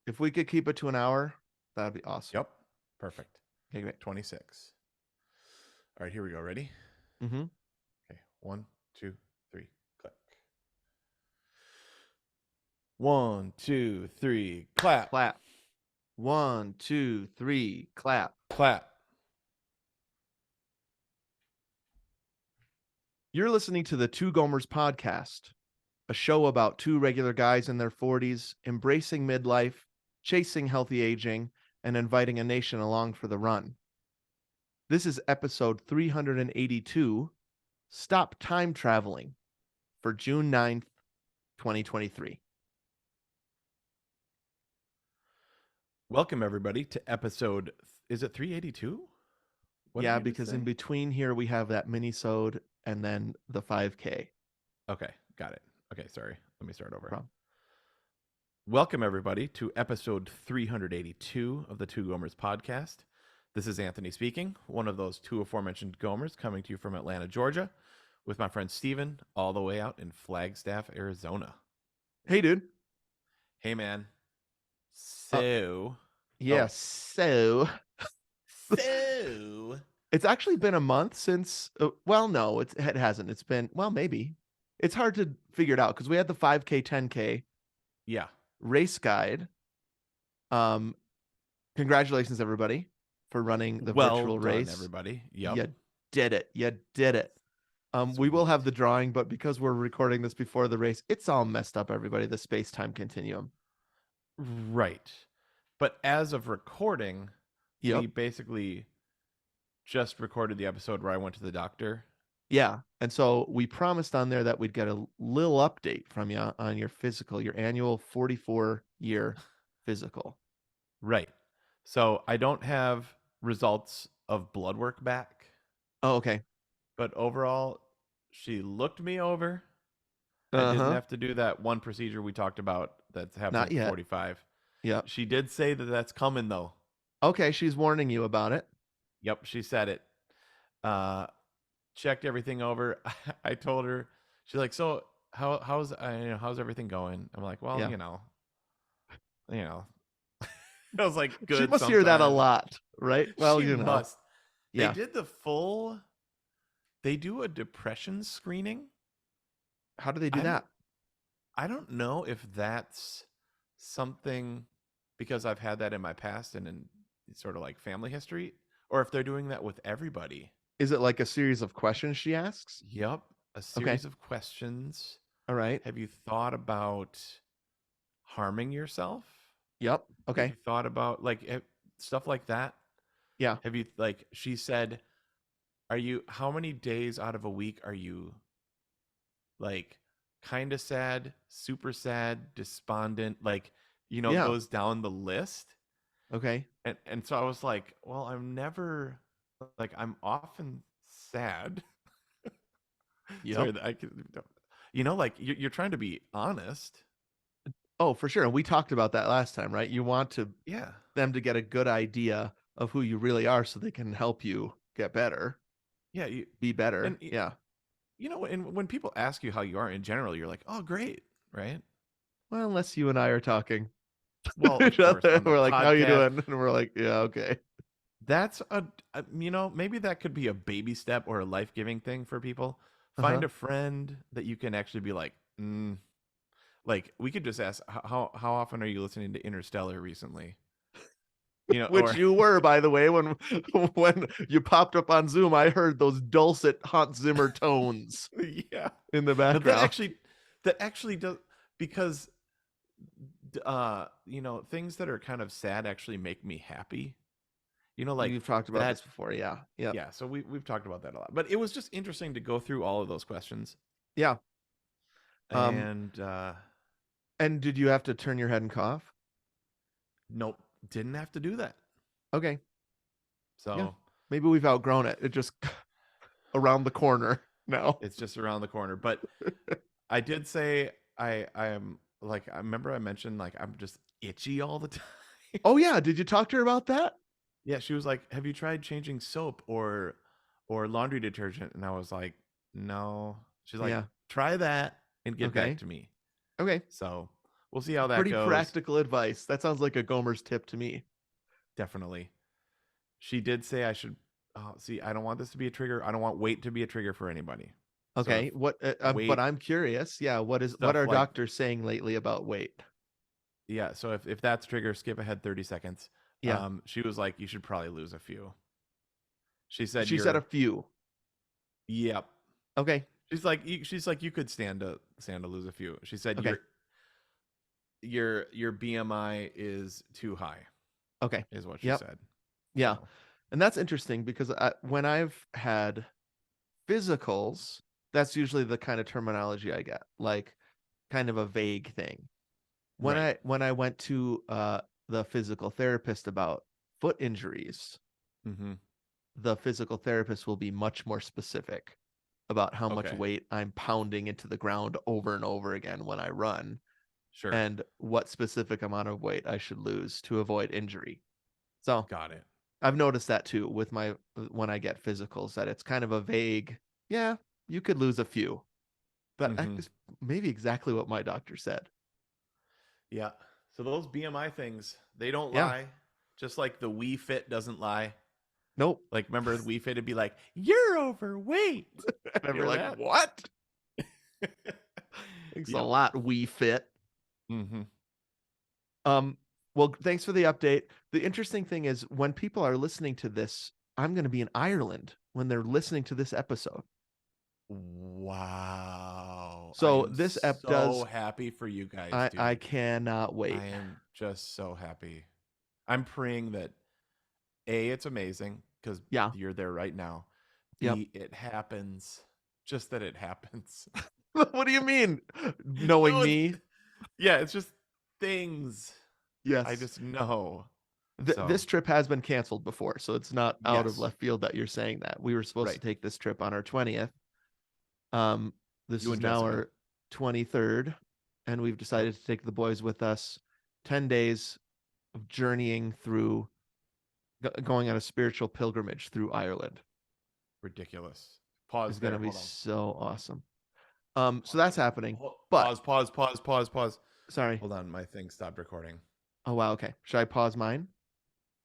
If we could keep it to an hour, that'd be awesome. Yep. Perfect. Okay, great. 26. All right, here we go. Ready? Mm-hmm. Okay. 1, 2, 3, click. 1, 2, 3, clap. Clap. 1, 2, 3, clap. Clap. You're listening to the Two Gomers podcast, a show about two regular guys in their 40s embracing midlife, chasing healthy aging, and inviting a nation along for the run. This is episode 382, Stop Time Traveling, for June 9th, 2023. Welcome, everybody, to episode, is it 382? What did Yeah, we just because in say? between here we have that mini-sode and then the 5K. Okay, got it. Okay, sorry. Let me start over. Problem. Welcome, everybody, to episode 382 of the Two Gomers podcast. This is Anthony speaking, one of those two aforementioned Gomers coming to you from Atlanta, Georgia, with my friend Steven, all the way out in Flagstaff, Arizona. Hey, dude. Hey, man. Uh, So, Yeah, so so, it's actually been a month since, well, no, it hasn't. It's been, well, maybe. It's hard to figure it out because we had the 5K, 10K yeah, race guide. Congratulations, everybody, for running the well virtual done, race. everybody. Yep. You did it. You did it. We will have the drawing, but because we're recording this before the race, it's all messed up, everybody, the space-time continuum. Right. But as of recording, Yep. we basically just recorded the episode where I went to the doctor. Yeah. And so we promised on there that we'd get a little update from you on your physical, your annual 44-year physical. Right. So I don't have results of blood work back, Oh, okay. but overall, she looked me over. I didn't Uh-huh. have to do that one procedure we talked about that's happening Not at yet. 45. Yep. She did say that that's coming, though. Okay, she's warning you about it. Yep, she said it. Checked everything over. I told her, she's like, so how's everything going? I'm like, well, Yeah. you know. I was like, She good must hear that a sometimes. lot, right? Well, She must. They Yeah. did they do a depression screening. How do they do I don't that? I don't know if that's something because I've had that in my past and in sort of like family history, or if they're doing that with everybody. Is it like a series of questions she asks? Yep, a Okay. series of questions. All right. Have you thought about harming yourself? Yep. Have Okay. you thought about stuff like that? Yeah. Have you like she said, how many days out of a week are you like kind of sad, super sad, despondent, Yeah. goes down the list. Okay. And so I was like, well, I'm often sad. Yep. Sorry, that I could, like you're trying to be honest. Oh, for sure. And we talked about that last time, right? You want Yeah. them to get a good idea of who you really are so they can help you get better, Yeah, be better. and Yeah. and when people ask you how you are in general, you're like, "Oh, great." Right? Well, unless you and I are talking. Well, of Each course, other, on the we're like, how you podcast, doing? And we're like, yeah, okay. that's maybe that could be a baby step or a life-giving thing for people. Uh-huh. Find a friend that you can actually be like, like we could just ask how often are you listening to Interstellar recently? Which Or you were, by the way, when when you popped up on Zoom, I heard those dulcet Hans Zimmer tones yeah. in the Now that background. actually does because things that are kind of sad actually make me happy. Like You've talked about that. this before, yeah. Yep. Yeah, so we've talked about that a lot. But it was just interesting to go through all of those questions. Yeah. Um, And and did you have to turn your head and cough? nope, didn't have to do that. Okay. Yeah. So Maybe we've outgrown it. It just around the corner now. it's just around the corner. But I did say I am like I remember I mentioned like I'm just itchy all the time. Oh yeah, did you talk to her about that? Yeah, she was like, "Have you tried changing soap or laundry detergent?" And I was like, "No." She's like, Yeah. "Try that and get back Okay. to me." Okay. So We'll see how that Pretty goes. practical advice. That sounds like a Gomer's tip to me. Definitely. She did say I should. See, I don't want this to be a trigger. I don't want weight to be a trigger for anybody. Okay, So but weight I'm curious. Yeah, what stuff are like doctors saying lately about weight? yeah. So if that's trigger, skip ahead 30 seconds. Yeah, She was like, you should probably lose a few. She said she said a you're. few. Yep. Okay, She's like you could stand to lose a few. She said okay, your BMI is too high, okay. is what she Yep, said. yeah, So and that's interesting because when I've had physicals, that's usually the kind of terminology I get, like kind of a vague thing. right. When I went to the physical therapist about foot injuries, Mm-hmm. the physical therapist will be much more specific about how much Okay. weight I'm pounding into the ground over and over again when I run Sure. and what specific amount of weight I should lose to avoid injury. So Got it. I've noticed that too with my when I get physicals that it's kind of a vague, yeah, you could lose a few, but Mm-hmm. it's maybe exactly what my doctor said. Yeah. So those BMI things, they don't Yeah, lie. Just like the Wii Fit doesn't lie. nope. Like remember the Wii Fit would be like, you're overweight. You're Remember like, that? what? Thanks a Yep. lot, We Fit. Mm-hmm. Um, well, thanks for the update. The interesting thing is when people are listening to this, I'm going to be in Ireland when they're listening to this episode. Wow. I So am this app so does. happy for you guys, I dude. cannot wait. I am just so happy. I'm praying that A, it's amazing because Yeah. you're there right now. Yep. B, it happens. Just that it happens. What do you mean? Knowing No, it's me? yeah, it's just things. I Yes. just know. So This trip has been canceled before, so it's not out of yes, left field that you're saying that. We were supposed to right. take this trip on our 20th. Um, this You is and now Jessica. our 23rd, and we've decided to take the boys with us. 10 days of journeying through going on a spiritual pilgrimage through Ireland Ridiculous. Pause is going to there. be Hold on. so awesome. So that's happening. But Pause. sorry. Hold on, my thing stopped recording. Oh wow. Okay. Should I pause mine?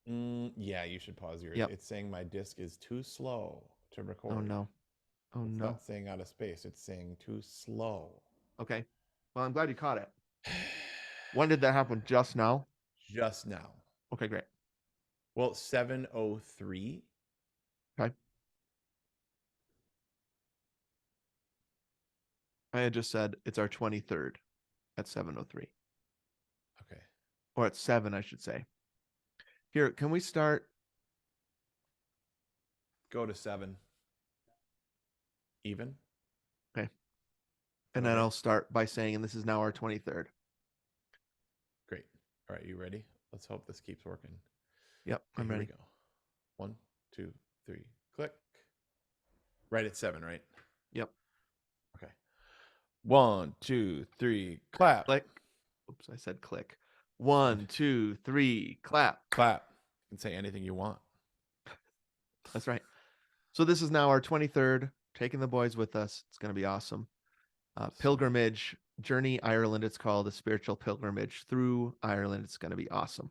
Yeah, you should pause yours. Yep. It's saying my disk is too slow to Oh record. no. Oh It's no. not saying out of space. It's saying too slow. Okay. Well, I'm glad you caught it. When did that happen? Just now? Just now. Okay, great. Well, 7:03. Okay. I had just said it's our 23rd at 7:03, Okay. or at 7, I should say. Here, can we start? Go to 7. Even. Okay. And then Okay. I'll start by saying, and this is now our 23rd. Great. All right, you ready? Let's hope this keeps working. Yep, Okay, I'm here ready. we go. 1, 2, 3. Click. Right at 7, right? Yep. Okay. 1, 2, 3. Clap. Click. Oops, I said click. 1, 2, 3, clap. Clap. You can say anything you want. That's right. So this is now our 23rd, taking the boys with us. It's going to be awesome. Pilgrimage, Journey Ireland, it's called a spiritual pilgrimage through Ireland. It's going to be awesome.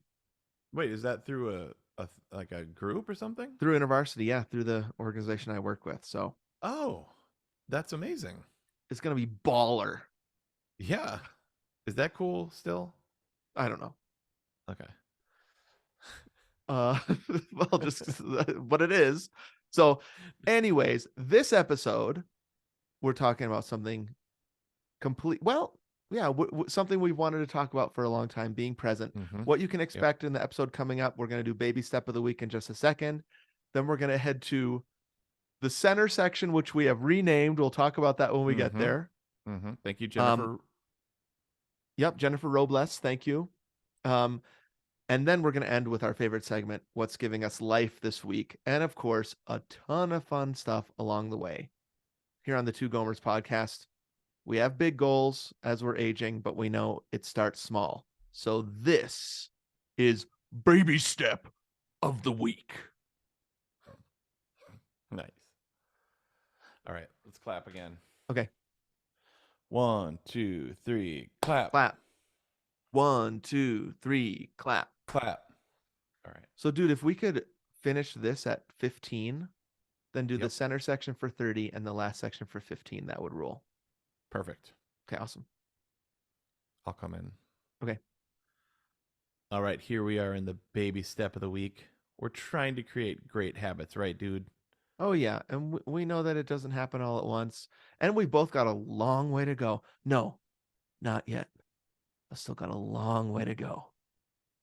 Wait, is that through like a group or something? Through university, yeah, through the organization I work with. So Oh, that's amazing. it's going to be baller. Yeah. Is that cool still? I don't know. Okay. Well, just what it is. So, anyways, this episode, we're talking about something complete. Well, yeah, something we've wanted to talk about for a long time, being present. Mm-hmm. What you can expect in the episode coming up. We're going to do baby step of the week in just a second. Then we're going to head to the center section, which we have renamed. We'll talk about that when we get there. Mm-hmm. Thank you, Jennifer. Yep, Jennifer Robles. Thank you. And then we're going to end with our favorite segment, What's Giving Us Life This Week. And of course, a ton of fun stuff along the way. Here on the Two Gomers podcast, we have big goals as we're aging, but we know it starts small. So this is baby step of the week. Nice. All right, let's clap again. Okay. 1, 2, 3, clap. Clap. 1, 2, 3, clap. Clap. All right. So, dude, if we could finish this at 15, then do the Yep. center section for 30 and the last section for 15, that would rule. Perfect. Okay, awesome. I'll come in. Okay. All right. Here we are in the baby step of the week. We're trying to create great habits, right, dude? Oh, yeah. And we know that it doesn't happen all at once. And we both got a long way to go. No, not yet. I still got a long way to go.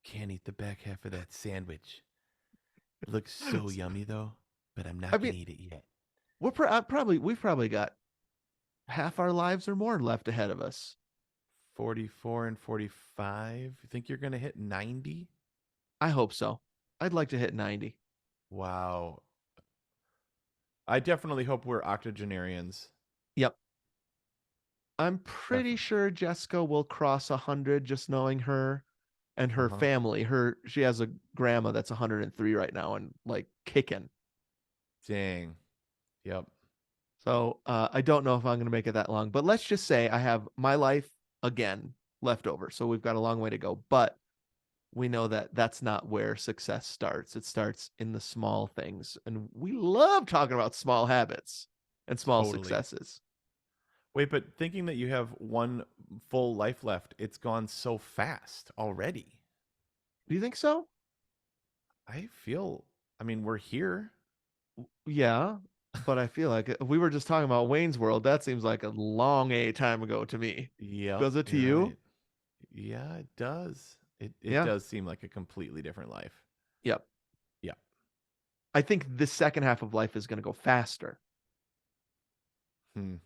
Can't eat the back half of that sandwich. It looks so yummy, though, but I'm not I going mean, to eat it yet. we've probably got half our lives or more left ahead of us. 44 and 45. You think you're going to hit 90? I hope so. I'd like to hit 90. Wow. I definitely hope we're octogenarians. Yep. I'm pretty sure Jessica will cross 100, just knowing her and her Uh-huh. family. She has a grandma that's 103 right now and like kicking. Dang. Yep. So I don't know if I'm going to make it that long, but let's just say I have my life again left over. So we've got a long way to go, but we know that that's not where success starts. It starts in the small things. And we love talking about small habits and small Totally. successes. Wait, but thinking that you have one full life left, it's gone so fast already. Do you think so? I mean, we're here. Yeah, but I feel like we were just talking about Wayne's World. That seems like a long time ago to me. Yep. Does it to You're you? right. Yeah, it does. It Yeah. does seem like a completely different life. Yep. Yeah. I think the second half of life is going to go faster. Hmm.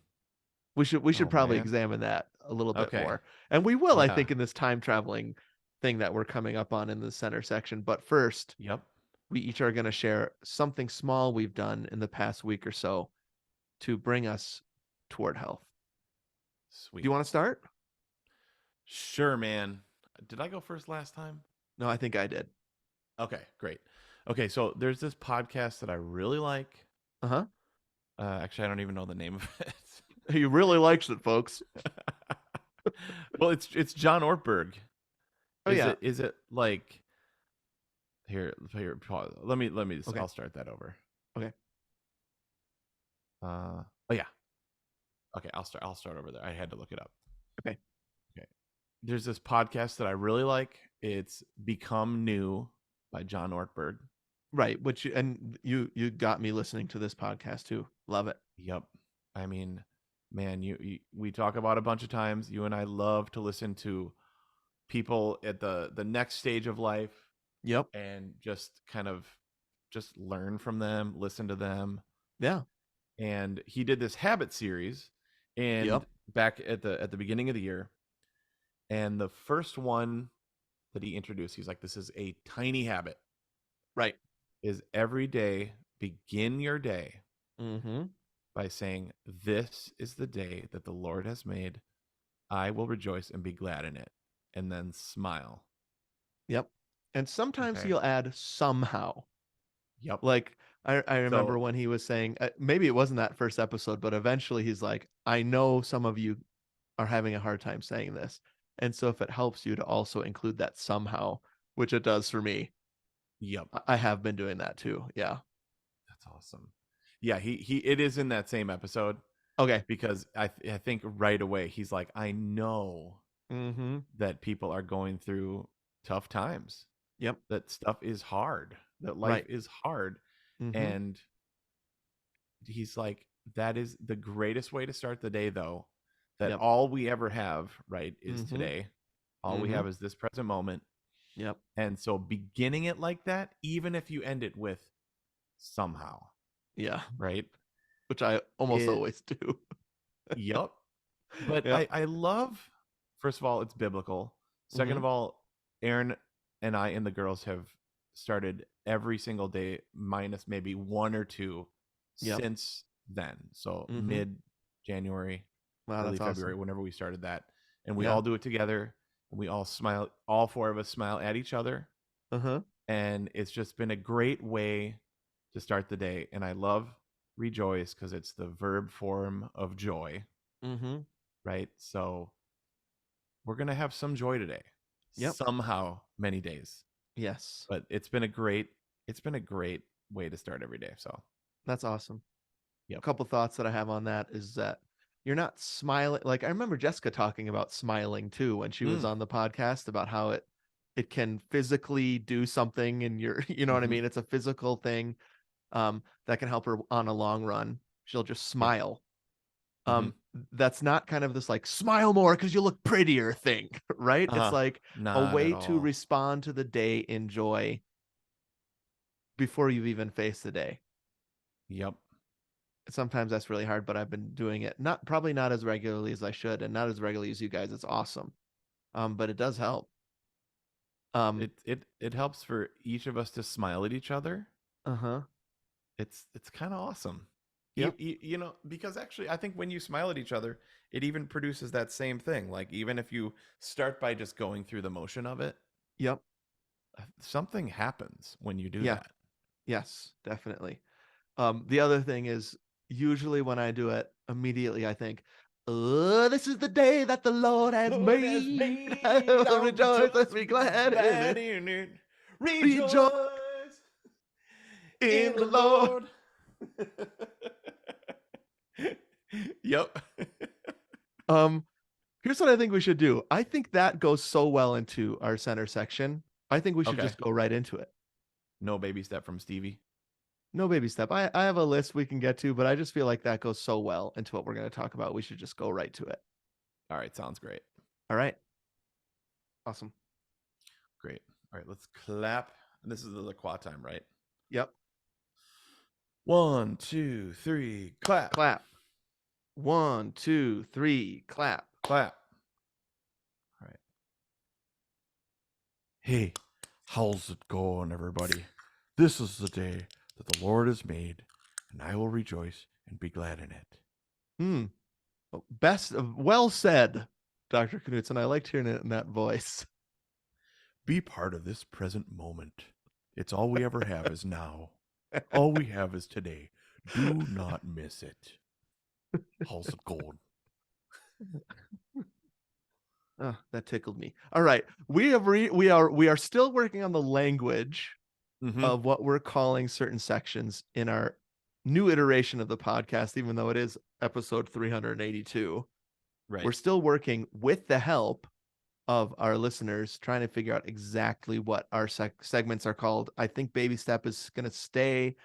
We should Oh, probably man. examine that a little bit Okay. more. And we will, I Yeah. think, in this time traveling thing that we're coming up on in the center section. But first, Yep. we each are going to share something small we've done in the past week or so to bring us toward health. Sweet. Do you want to start? Sure, man. Did I go first last time? No, I think I did. Okay, great. Okay, so there's this podcast that I really like. Uh-huh. Actually, I don't even know the name of it. He really likes it, folks. Well, it's John Ortberg. Oh, yeah. Is it like here? Pause. Let me. Okay. I'll start that over. Okay. Oh yeah. Okay, I'll start over there. I had to look it up. Okay. There's this podcast that I really like. It's Become New by John Ortberg. Right. You got me listening to this podcast too. Love it. Yep. I mean, man, we talk about a bunch of times. You and I love to listen to people at the next stage of life. Yep. And just kind of just learn from them, listen to them. Yeah. And he did this habit series and back at the beginning of the year. And the first one that he introduced, he's like, this is a tiny habit. Right. Is every day begin your day Mm-hmm. by saying, this is the day that the Lord has made. I will rejoice and be glad in it. And then smile. Yep. And sometimes Okay. he'll add somehow. Yep. Like I remember when he was saying, maybe it wasn't that first episode, but eventually he's like, I know some of you are having a hard time saying this. And so if it helps you to also include that somehow, which it does for me. Yep. I have been doing that too. Yeah. That's awesome. Yeah, it is in that same episode. Okay. Because I think right away he's like, I know that people are going through tough times. Yep. That stuff is hard. That life is hard. And he's like, that is the greatest way to start the day, though. That all we ever have, right, is today. All we have is this present moment. Yep. And so beginning it like that, even if you end it with somehow. Yeah. Right. Which I almost always do. Yep. But I love, first of all, it's biblical. Second of all, Aaron and I and the girls have started every single day minus maybe one or two since then. So mid-January, early February, whenever we started that. And we all do it together. And we all smile. All four of us smile at each other. And it's just been a great way to start the day. And I love rejoice because it's the verb form of joy. Right? So we're going to have some joy today. Yep. somehow many days. Yes. But it's been a great way to start every day. So That's awesome. A yep. couple thoughts that I have on that is that you're not smiling. Like I remember Jessica talking about smiling too when she was Mm, on the podcast about how it can physically do something and you're you know what I hmm. mean? It's a physical thing that can help her on a long run. She'll just Yep. smile. Hmm. That's not kind of this like smile more because you look prettier thing, right? It's like a Not at way to all. respond to the day in joy before you've even faced the day. Yep. Sometimes that's really hard, but I've been doing it not probably not as regularly as I should and not as regularly as you guys. It's awesome. But it does help. Um, It helps for each of us to smile at each other. uh-huh. It's kind of awesome. Yep. You know, because actually I think when you smile at each other, it even produces that same thing. Like even if you start by just going through the motion of it, Yep. something happens when you do Yeah. that. Yes, definitely. The other thing is usually when I do it, immediately I think, oh, this is the day that the Lord has Lord has made. I made, will I'll rejoice rejoice and be and be glad in glad it. in it. Rejoice Rejoice in in the the Lord. Lord. Yep. Um, Here's what I think we should do. I think that goes so well into our center section. I think we should Okay. just go right into it. No baby step from Stevie. No baby step. I have a list we can get to, but I just feel like that goes so well into what we're going to talk about. We should just go right to it. All right, sounds great. All right. Awesome. Great. All right, let's clap. This is the La Croix time, right? Yep. 1, 2, 3, clap. Clap. 1, 2, 3, clap. Clap. All right. Hey, how's it going, everybody? This is the day that the Lord has made, and I will rejoice and be glad in it. Hmm. Best, well said, Dr. Knutson. I liked hearing it in that voice. Be part of this present moment. It's all we ever have is now. All we have is today. Do not miss it. How's it going? Oh, that tickled me. All right. We are still working on the language Mm-hmm. of what we're calling certain sections in our new iteration of the podcast, even though it is episode 382. Right. We're still working with the help of our listeners, trying to figure out exactly what our segments are called. I think Baby Step is going to stay.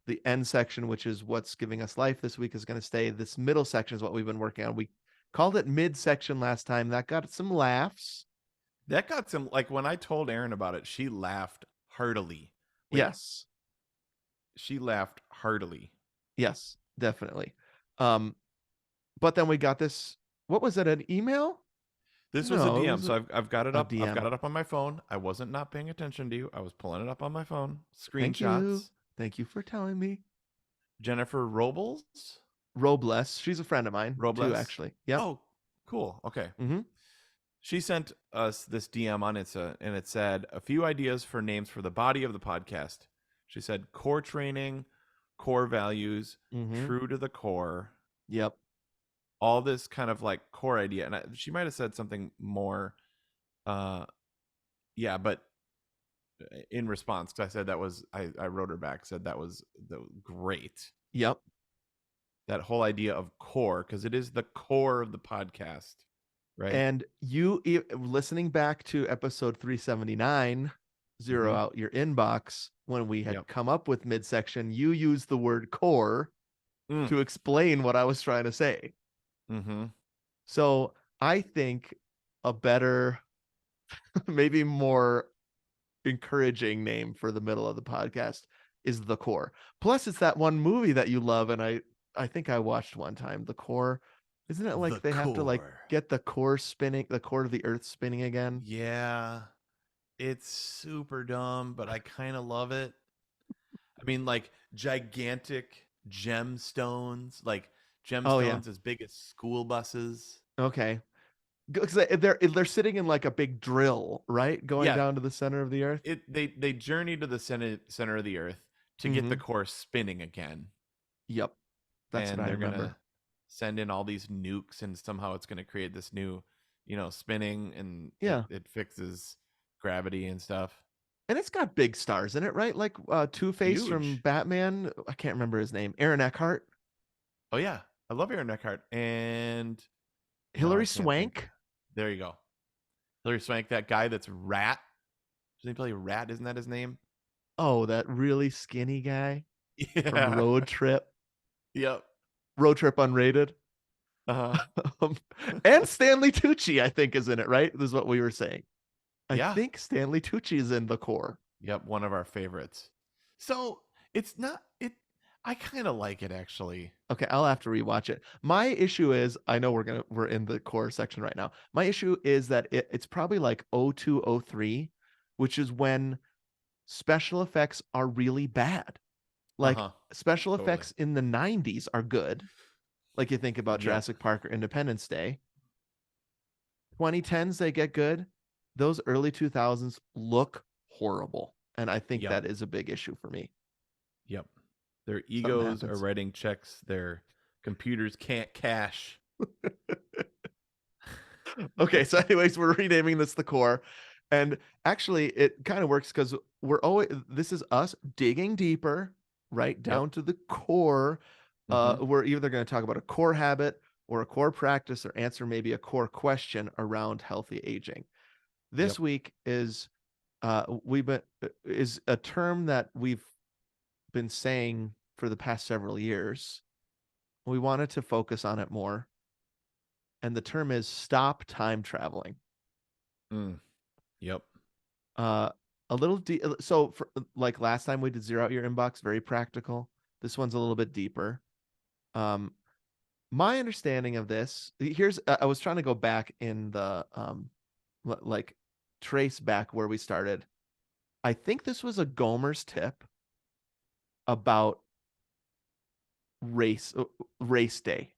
The end section, which is what's giving us life this week, is going to stay. This middle section is what we've been working on. We called it mid section last time. That got some laughs. That got some, like when I told Erin about it, she laughed heartily. Like, Yes. she laughed heartily. Yes, definitely. But then we got this. What was it? An email? This was a No, it DM, was so I've got it a up. I've DM. got it up on my phone. I wasn't not paying attention to you. I was pulling it up on my phone. Thank you. Screenshots. Thank you for telling me. Jennifer Robles. Robles. She's a friend of mine too, Robles. actually. Yep. Oh, cool. Okay. Mm-hmm. She sent us this DM on Insta, and it said a few ideas for names for the body of the podcast. She said core training, core values, Mm-hmm. true to the core. Yep. All this kind of like core idea, and she might have said something more. Yeah, but in response, because I said that was I wrote her back, said that was great. Yep. That whole idea of core, because it is the core of the podcast, right? And you listening back to episode 379, zero Mhm. out your inbox when we had Yep. come up with midsection, you used the word core Mm. to explain what I was trying to say. Mm-hmm. So I think a better, maybe more encouraging name for the middle of the podcast is The Core. Plus, it's that one movie that you love, and I think I watched one time. The Core, isn't it like The they have to like core. get the core spinning, the core of the Earth spinning again? Yeah, it's super dumb, but I kind of love it. I mean, like gigantic gemstones, like Oh yeah. gemstones as big as school buses. Okay. Because they're sitting in like a big drill, right? Going Yeah, down to the center of the Earth. they journey to the center of the earth to get the Mm-hmm. core spinning again, Yep. That's what and I they're remember. gonna send in all these nukes, and somehow it's gonna create this new spinning, and it, Yeah. it fixes gravity and stuff. And it's got big stars in it, right? Like Two-Face from Huge. Batman. I can't remember his name. Aaron Eckhart, Oh yeah, I love Aaron Eckhart, and no, I Hilary can't think. Swank. There you go, Hilary Swank, that guy that's Rat. Doesn't he play Rat? Isn't that his name? Oh, that really skinny guy from Yeah. Yep. Road Trip Unrated. Uh-huh. Um, and Stanley Tucci, I think, is in it, right? This is what we were saying. I Yeah. think Stanley Tucci is in the core. Yep. One of our favorites. So it's not it. I kind of like it actually. Okay, I'll have to rewatch it. My issue is, I know we're in the core section right now. My issue is that it's probably like 0203, which is when special effects are really bad. Like Uh-huh. special Totally. effects in the 90s are good. Like you think about Yep. Jurassic Park or Independence Day. 2010s, they get good. Those early 2000s look horrible. And I think Yep. that is a big issue for me. Yep. Their egos are happens. writing checks their computers can't cash. Okay, so anyways, we're renaming this the core. And actually it kind of works because this is us digging deeper, right down to the core. Mhm. We're either going to talk about a core habit or a core practice or answer maybe a core question around healthy aging. This Yep. week is is a term that we've been saying for the past several years. We wanted to focus on it more. And the term is stop time traveling. Yep. A little so for like last time we did zero out your inbox, very practical. This one's a little bit deeper. My understanding of this, here's I was trying to go back in the like trace back where we started. I think this was a Gomer's tip about race day.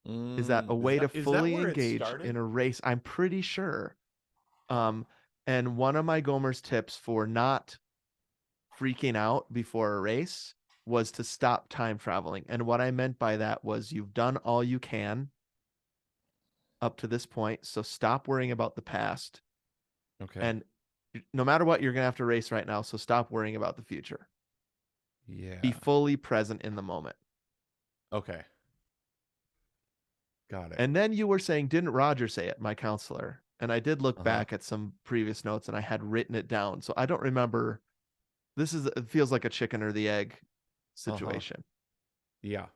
Is that a way to Is that fully where it engage in started? a race? I'm pretty sure. And one of my Gomer's tips for not freaking out before a race was to stop time traveling. And what I meant by that was you've done all you can up to this point, so stop worrying about the past. Okay. And no matter what, you're going to have to race right now, so stop worrying about the future. Yeah. Be fully present in the moment. Okay. Got it. And then you were saying, didn't Roger say it, my counselor? And I did look back at some previous notes and I had written it down. So I don't remember. It feels like a chicken or the egg situation. Yeah.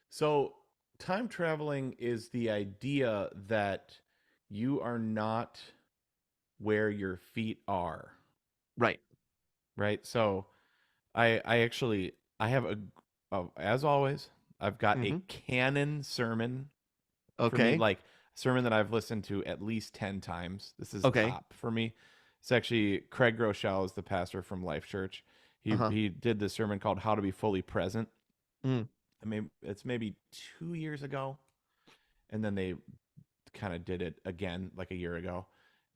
So time traveling is the idea that you are not where your feet are. Right. Right. So I actually I have as always, I've got a canon sermon for me, Okay. like sermon that I've listened to at least 10 times. This is Okay. top for me. It's actually Craig Groeschel is the pastor from Life Church. He did this sermon called How to Be Fully Present. I mean, it's maybe 2 years ago, and then they kind of did it again like a year ago.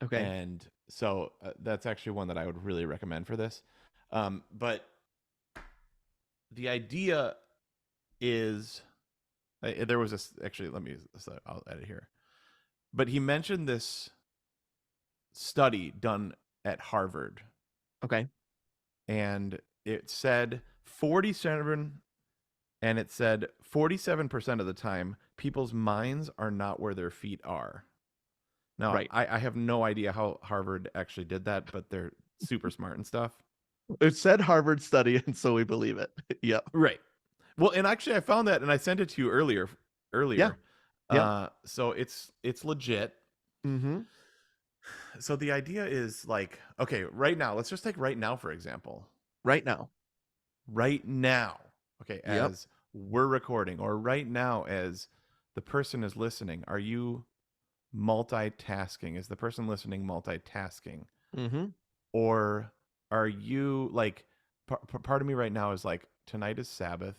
Okay. And so that's actually one that I would really recommend for this. But the idea is there was actually, I'll edit here. But he mentioned this study done at Harvard. Okay. And it said 47% of the time people's minds are not where their feet are. Now, right. I have no idea how Harvard actually did that, but they're super smart and stuff. It said Harvard study, and so we believe it. Yep. Right. Well, and actually I found that and I sent it to you earlier. Yeah. So it's legit. So the idea is like, okay, right now, let's just take right now, for example. Right now. Okay. As we're recording, or right now, as the person is listening, are you multitasking? Is the person listening multitasking? Or are you like, part of me right now is like, tonight is Sabbath.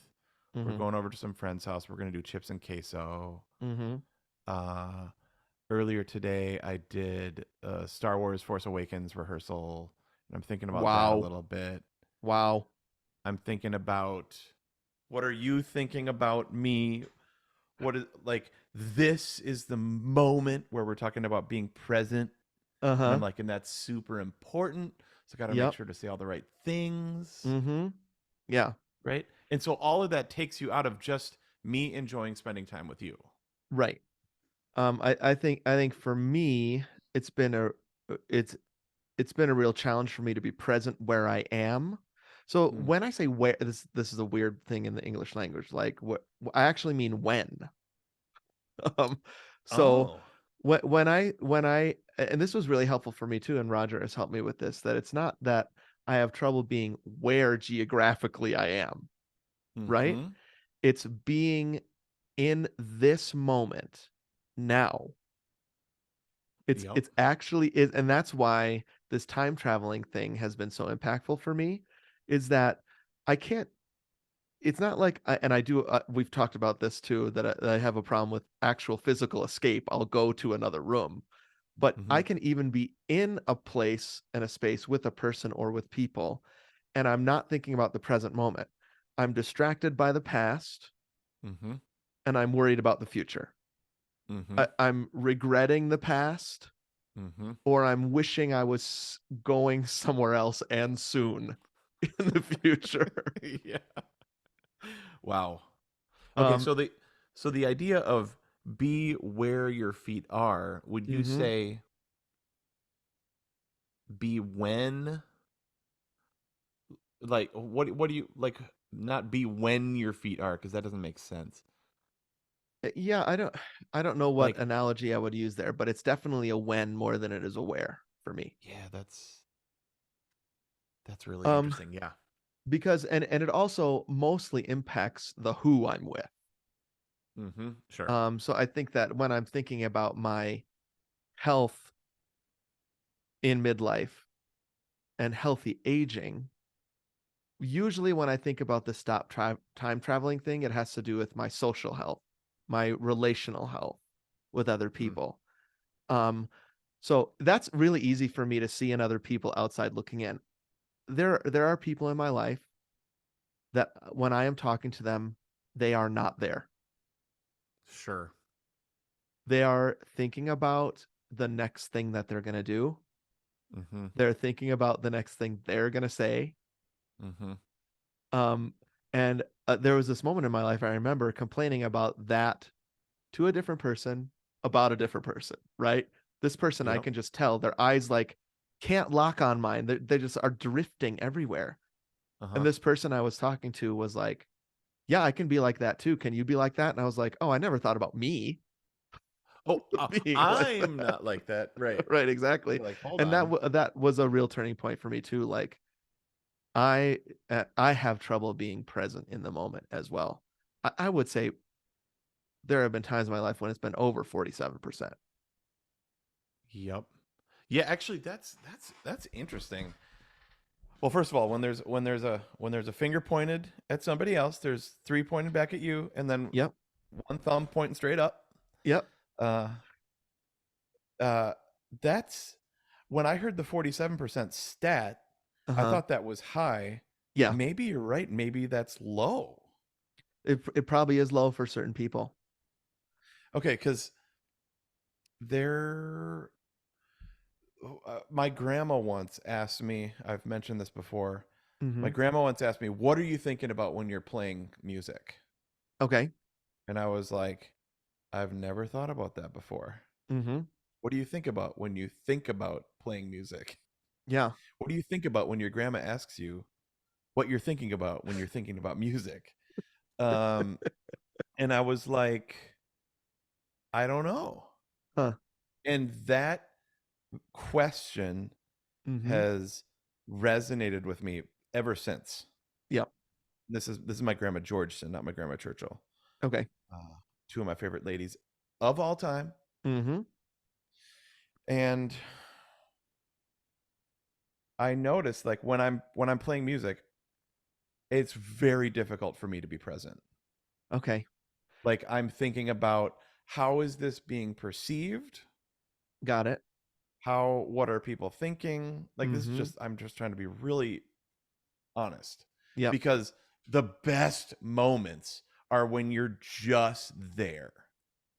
We're going over to some friend's house. We're going to do chips and queso. Earlier today, I did Star Wars Force Awakens rehearsal. And I'm thinking about that a little bit. Wow. I'm thinking about, what are you thinking about me? What is, like, this is the moment where we're talking about being present. And I'm Uh-huh. like, and that's super important. So I got to make Yep. sure to say all the right things. Mm-hmm. Yeah. Right. And so all of that takes you out of just me enjoying spending time with you. Right. I think for me, it's been a it's it's been a real challenge for me to be present where I am. So Mm. when I say where, this is a weird thing in the English language. Like what I actually mean when. Um, so Oh. when I and this was really helpful for me too, and Roger has helped me with this, that it's not that I have trouble being where geographically I am, right? Mm-hmm. It's being in this moment now. It's Yep. it's actually is, and that's why this time traveling thing has been so impactful for me, is that I can't it's not like and I do we've talked about this too, that I have a problem with actual physical escape. I'll go to another room, but Mm-hmm. I can even be in a place and a space with a person or with people, and I'm not thinking about the present moment. I'm distracted by the past, Mm-hmm. and I'm worried about the future. Mm-hmm. I'm regretting the past, Mm-hmm. or I'm wishing I was going somewhere else and soon in the future. Yeah. Wow. Okay, Um, so the idea of be where your feet are, would you mhm. say be when, like what do you like, not be when your feet are, because that doesn't make sense. Yeah, I don't know what Like, analogy I would use there, but it's definitely a when more than it is a where for me. yeah, that's really Um, interesting. Yeah. because and it also mostly impacts the who I'm with. Mm-hmm. Sure. So I think that when I'm thinking about my health in midlife and healthy aging, usually when I think about the time traveling thing, it has to do with my social health, my relational health with other Mm. people. Um, so that's really easy for me to see in other people outside looking in. There are people in my life that when I am talking to them, they are not there. Sure. They are thinking about the next thing that they're going to do. Mm-hmm. They're thinking about the next thing they're going to say. Mm-hmm. Um, and there was this moment in my life I remember complaining about that to a different person about a different person, right? This person I Yep. can just tell their eyes like can't lock on mine. They just are drifting everywhere. And Uh-huh. this person I was talking to was like, "Yeah, I can be like that too. Can you be like that?" And I was like, "Oh, I never thought about me Oh, being like I'm that." not like that. Right. Right, exactly. You're like, hold And on. that was a real turning point for me too. Like I I have trouble being present in the moment as well. I would say there have been times in my life when it's been over 47%. Yep. Yeah, actually that's interesting. Well, first of all, when there's a finger pointed at somebody else, there's three pointed back at you, and then Yep. one thumb pointing straight up. Yep. Uh, uh, that's when I heard the 47% stat, I Uh-huh. thought that was high. Yeah. Maybe you're right. Maybe that's low. It probably is low for certain people. Okay, because there, my grandma once asked me. I've mentioned this before. My Mm-hmm. grandma once asked me, "What are you thinking about when you're playing music?" Okay. And I was like, "I've never thought about that before. Mm-hmm. What do you think about when you think about playing music? Yeah. What do you think about when your grandma asks you what you're thinking about when you're thinking about music?" Um, and I was like, "I don't know." Huh. And that question Mm-hmm. has resonated with me ever since. Yep. This is my grandma Georgeson, not my grandma Churchill. Okay. Two of my favorite ladies of all time. Mm-hmm. And I noticed, like, when I'm playing music, it's very difficult for me to be present. Okay. Like, I'm thinking about, how is this being perceived? Got it. What are people thinking? Like, this is Mm-hmm. just, I'm just trying to be really honest, Yep. because the best moments are when you're just there.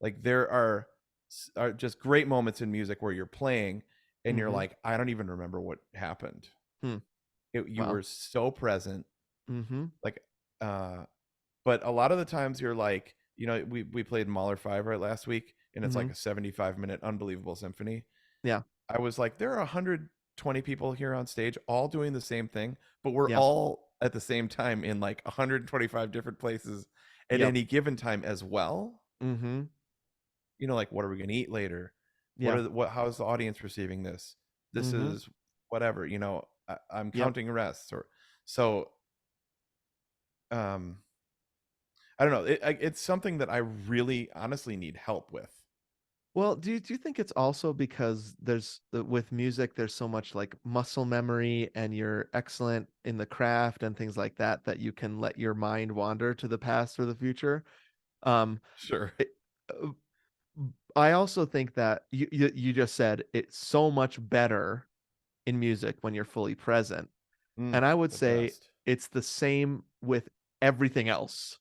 Like there are just great moments in music where you're playing and you're Mm-hmm. like, I don't even remember what happened. Hmm. You Wow. were so present. Mm-hmm. Like, but a lot of the times you're like, we played Mahler 5 right last week, and it's Mm-hmm. like a 75-minute unbelievable symphony. Yeah. I was like, there are 120 people here on stage all doing the same thing, but we're Yep. all at the same time in like 125 different places at Yep. any given time as well. Mm-hmm. Like, what are we going to eat later? Yeah. How's the audience receiving this? This Mm-hmm. is whatever, I'm Yep. counting rests or so. Um, I don't know. It's something that I really honestly need help with. Well, do you think it's also because with music, there's so much like muscle memory and you're excellent in the craft and things like that that you can let your mind wander to the past or the future? Um, Sure. it, uh, I also think that you just said it's so much better in music when you're fully present. And I would The say best. it's the same with everything else.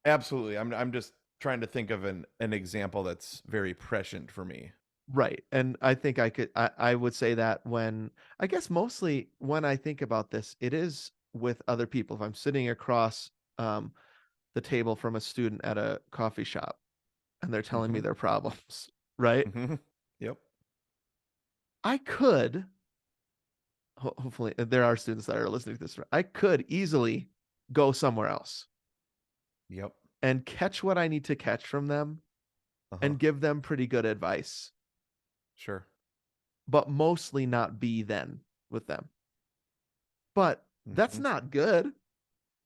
Absolutely. I'm just trying to think of an example that's very prescient for me. Right. And I think I would say that when I guess mostly when I think about this, it is with other people. If I'm sitting across um, the table from a student at a coffee shop and they're telling me Hmm. their problems, right? Hmm. Yep. I could, hopefully, there are students that are listening to this. I could easily go somewhere else Yep. and catch what I need to catch from them Uh-huh. and give them pretty good advice, Sure. but mostly not be then with them. But that's Hmm. not good.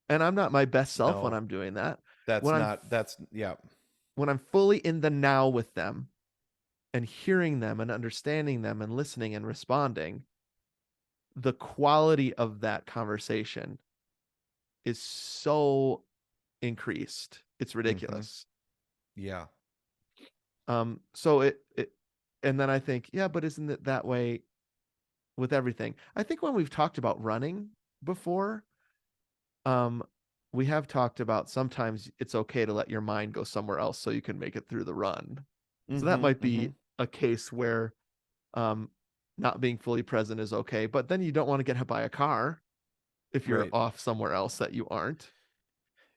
And I'm not my best self when No, I'm doing that. that's When I'm not that's yeah. when I'm fully in the now with them and hearing them and understanding them and listening and responding, the quality of that conversation is so increased. It's Hmm. ridiculous. Yeah. So it and then I think, yeah, but isn't it that way with everything? I think when we've talked about running before, um, we have talked about sometimes it's okay to let your mind go somewhere else so you can make it through the run. So that Hmm. might be Hmm. a case where um, not being fully present is okay, but then you don't want to get hit by a car if you're Right. off somewhere else that you aren't.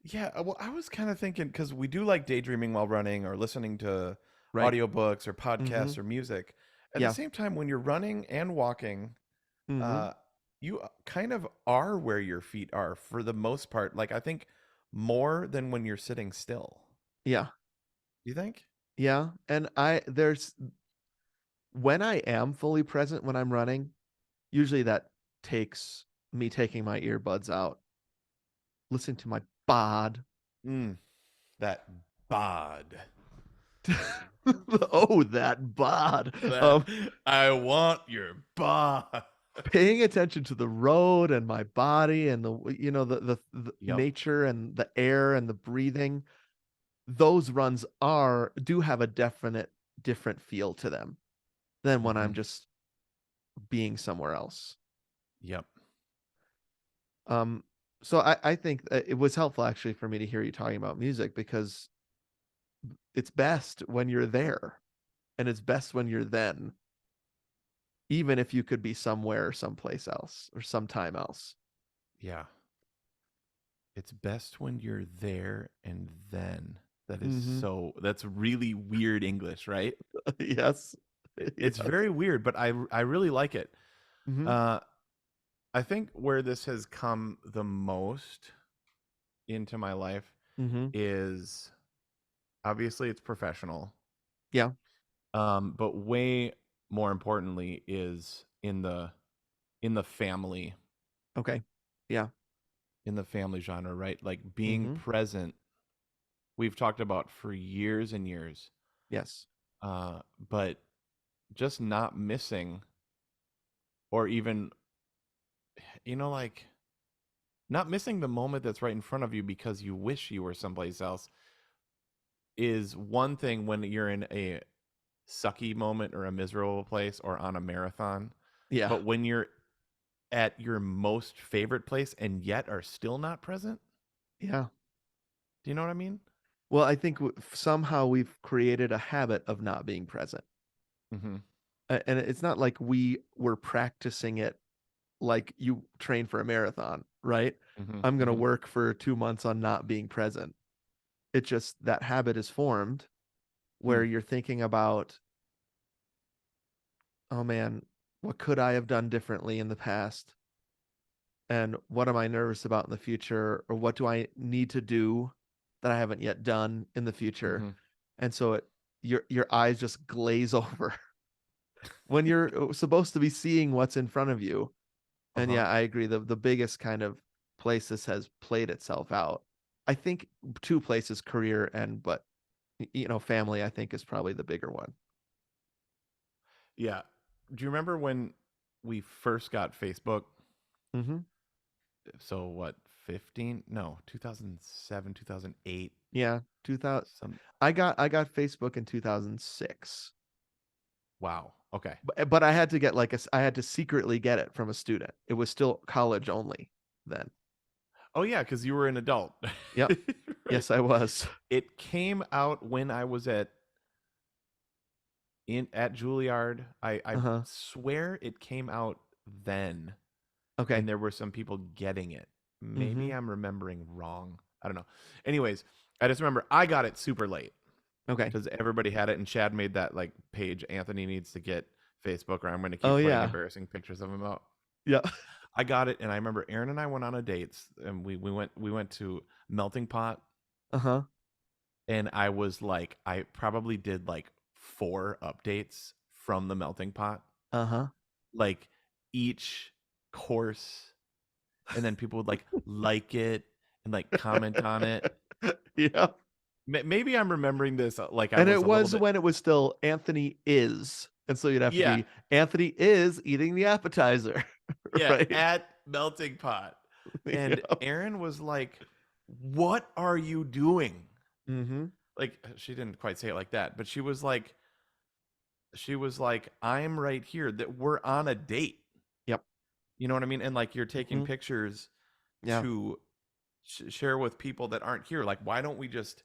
Yeah, well, I was kind of thinking because we do like daydreaming while running or listening to Right. audiobooks or Mm-hmm. podcasts or music. At the Yeah. same time, when you're running and walking, Mm-hmm. uh, you kind of are where your feet are for the most part. Like I think more than when you're sitting still. Yeah. You think? Yeah. And there's when I am fully present when I'm running, usually that takes me taking my earbuds out, listening to my bod. Mm, that bod. Oh, that bod. That I want your bod. Paying attention to the road and my body and the Yep. nature and the air and the breathing, those runs are do have a definite different feel to them than when Hmm. I'm just being somewhere else. Yep. Um, so I think that it was helpful actually for me to hear you talking about music because it's best when you're there and it's best when you're then, even if you could be somewhere, someplace else or sometime else. Yeah. It's best when you're there and then. Hmm. That's really weird English, right? Yes. It's Yes. very weird, but I really like it. Hmm. Uh, I think where this has come the most into my life Hmm. is obviously it's professional, Yeah. but way more importantly is in the family Okay. Yeah. in the family genre, right? Like being Hmm. present. We've talked about for years and years, Yes. but just not missing or even like not missing the moment that's right in front of you because you wish you were someplace else is one thing when you're in a sucky moment or a miserable place or on a marathon. Yeah. But when you're at your most favorite place and yet are still not present, Yeah. do you know what I mean? Well, I think somehow we've created a habit of not being present. Mm-hmm. And it's not like we were practicing it like you train for a marathon, right? Mm-hmm. I'm going to Mm-hmm. work for 2 months on not being present. It just that habit is formed where Hmm. you're thinking about, oh man, what could I have done differently in the past? And what am I nervous about in the future? Or what do I need to do that I haven't yet done in the future? Mm-hmm. And so your eyes just glaze over when you're supposed to be seeing what's in front of you. And Uh-huh. yeah, I agree. The biggest kind of place this has played itself out, I think, two places, career and but family, I think is probably the bigger one. Yeah. Do you remember when we first got Facebook? Mm-hmm. So what, 15? No, 2007, 2008. Yeah, 2000. Some I got Facebook in 2006, wow. Okay. but I had to get I had to secretly get it from a student. It was still college only then. Oh yeah, because you were an adult. Yep. Right. Yes, I was. It came out when I was at Juilliard. I Uh-huh. swear it came out then, Okay. and there were some people getting it. Maybe Mm-hmm. I'm remembering wrong. I don't know. Anyways, I just remember I got it super late Okay. because everybody had it, and Chad made that like page. Anthony needs to get Facebook, or I'm going to Oh keep putting yeah. embarrassing pictures of him out. Yeah. I got it, and I remember Aaron and I went on a date, and we went to Melting Pot, Uh-huh. and I was like, I probably did like 4 updates from the Melting Pot, Uh-huh. like each course, and then people would like it and like comment on it. Yeah. Maybe I'm remembering this like I And was it a little was bit. when it was still Anthony is. And so you'd have to Yeah, be Anthony is eating the appetizer. yeah, Right? at Melting Pot, and Yeah. Aaron was like, "What are you doing?" Mm-hmm. Like she didn't quite say it like that, but she was like, I'm right here, that we're on a date. Yep. You know what I mean? And like you're taking Mm-hmm. pictures Yeah. to share with people that aren't here. Like, why don't we just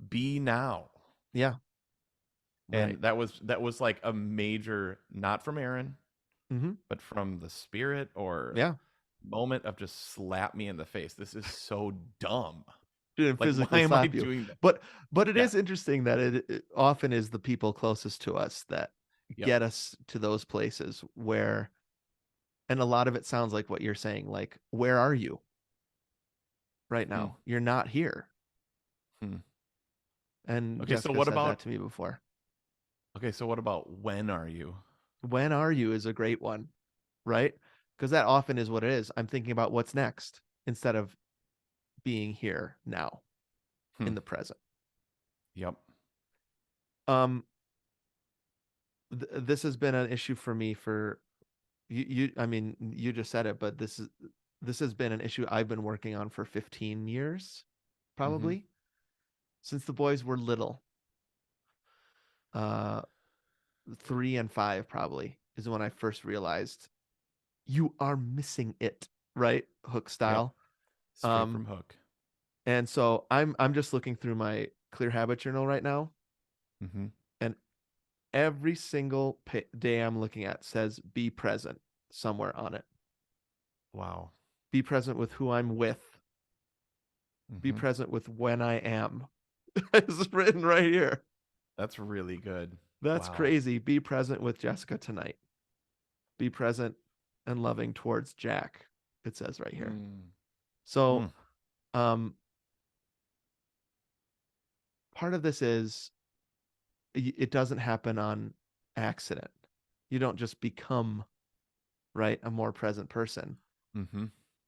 be now? Yeah. Right. And that was like a major, not from Aaron, Mm-hmm. but from the spirit or Yeah. moment of just slap me in the face. This is so dumb. Didn't Like, why physically am I slap you. doing that? But it Yeah. is interesting that it often is the people closest to us that Yep. get us to those places where, and a lot of it sounds like what you're saying, like, where are you right Hmm. now? You're not here. Hmm. And Okay. So Jessica what said that about? to me before. Okay. So what about when are you? When are you is a great one, right? Because that often is what it is. I'm thinking about what's next instead of being here now Hmm. in the present. Yep. Um, this has been an issue for me for you. I mean, you just said it, but this has been an issue I've been working on for 15 years, Mm-hmm. probably since the boys were little. Uh, 3 and 5 probably is when I first realized you are missing it, right? Hook Yep. style. Straight Um, from Hook. and so I'm just looking through my Clear Habit journal right now, Mm-hmm. and every single day I'm looking at says be present somewhere on it. Wow. Be present with who I'm with. Be Mm-hmm. present with when I am. It's written right here. That's really good. That's Wow. crazy. Be present with Jessica tonight. Be present and loving towards Jack. It says right here. Mm. So, Mm. um, part of this is it doesn't happen on accident. You don't just become, right, a more present person. Mm-hmm.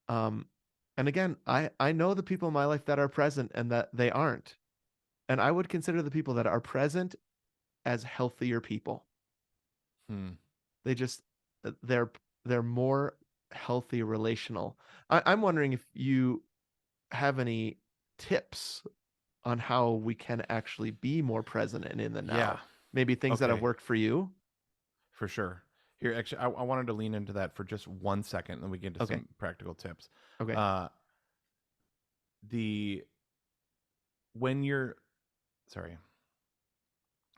Um, and again, I know the people in my life that are present and that they aren't. And I would consider the people that are present as healthier people. Hmm. They just they're more healthy relational. I'm wondering if you have any tips on how we can actually be more present and in the Yeah. now. Maybe things that have Okay. worked for you. For sure. Here, actually, I wanted to lean into that for just 1 second, and then we get into Okay. some practical tips. Okay. Uh, the when you're sorry.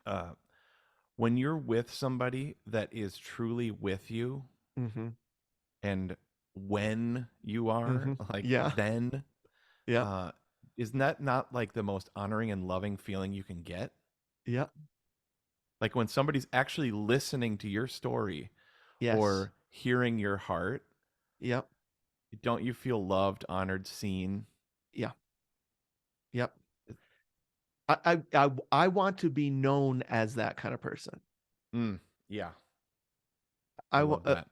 Uh, when you're with somebody that is truly with you, Mm-hmm. and when you are Mm-hmm. like Yeah. then, Yep. uh, isn't that not like the most honoring and loving feeling you can get? Yep. Like when somebody's actually listening to your story Yes. or hearing your heart, Yep. don't you feel loved, honored, seen? Yeah. Yep. I want to be known as that kind of person. Mm, yeah, I I love want that.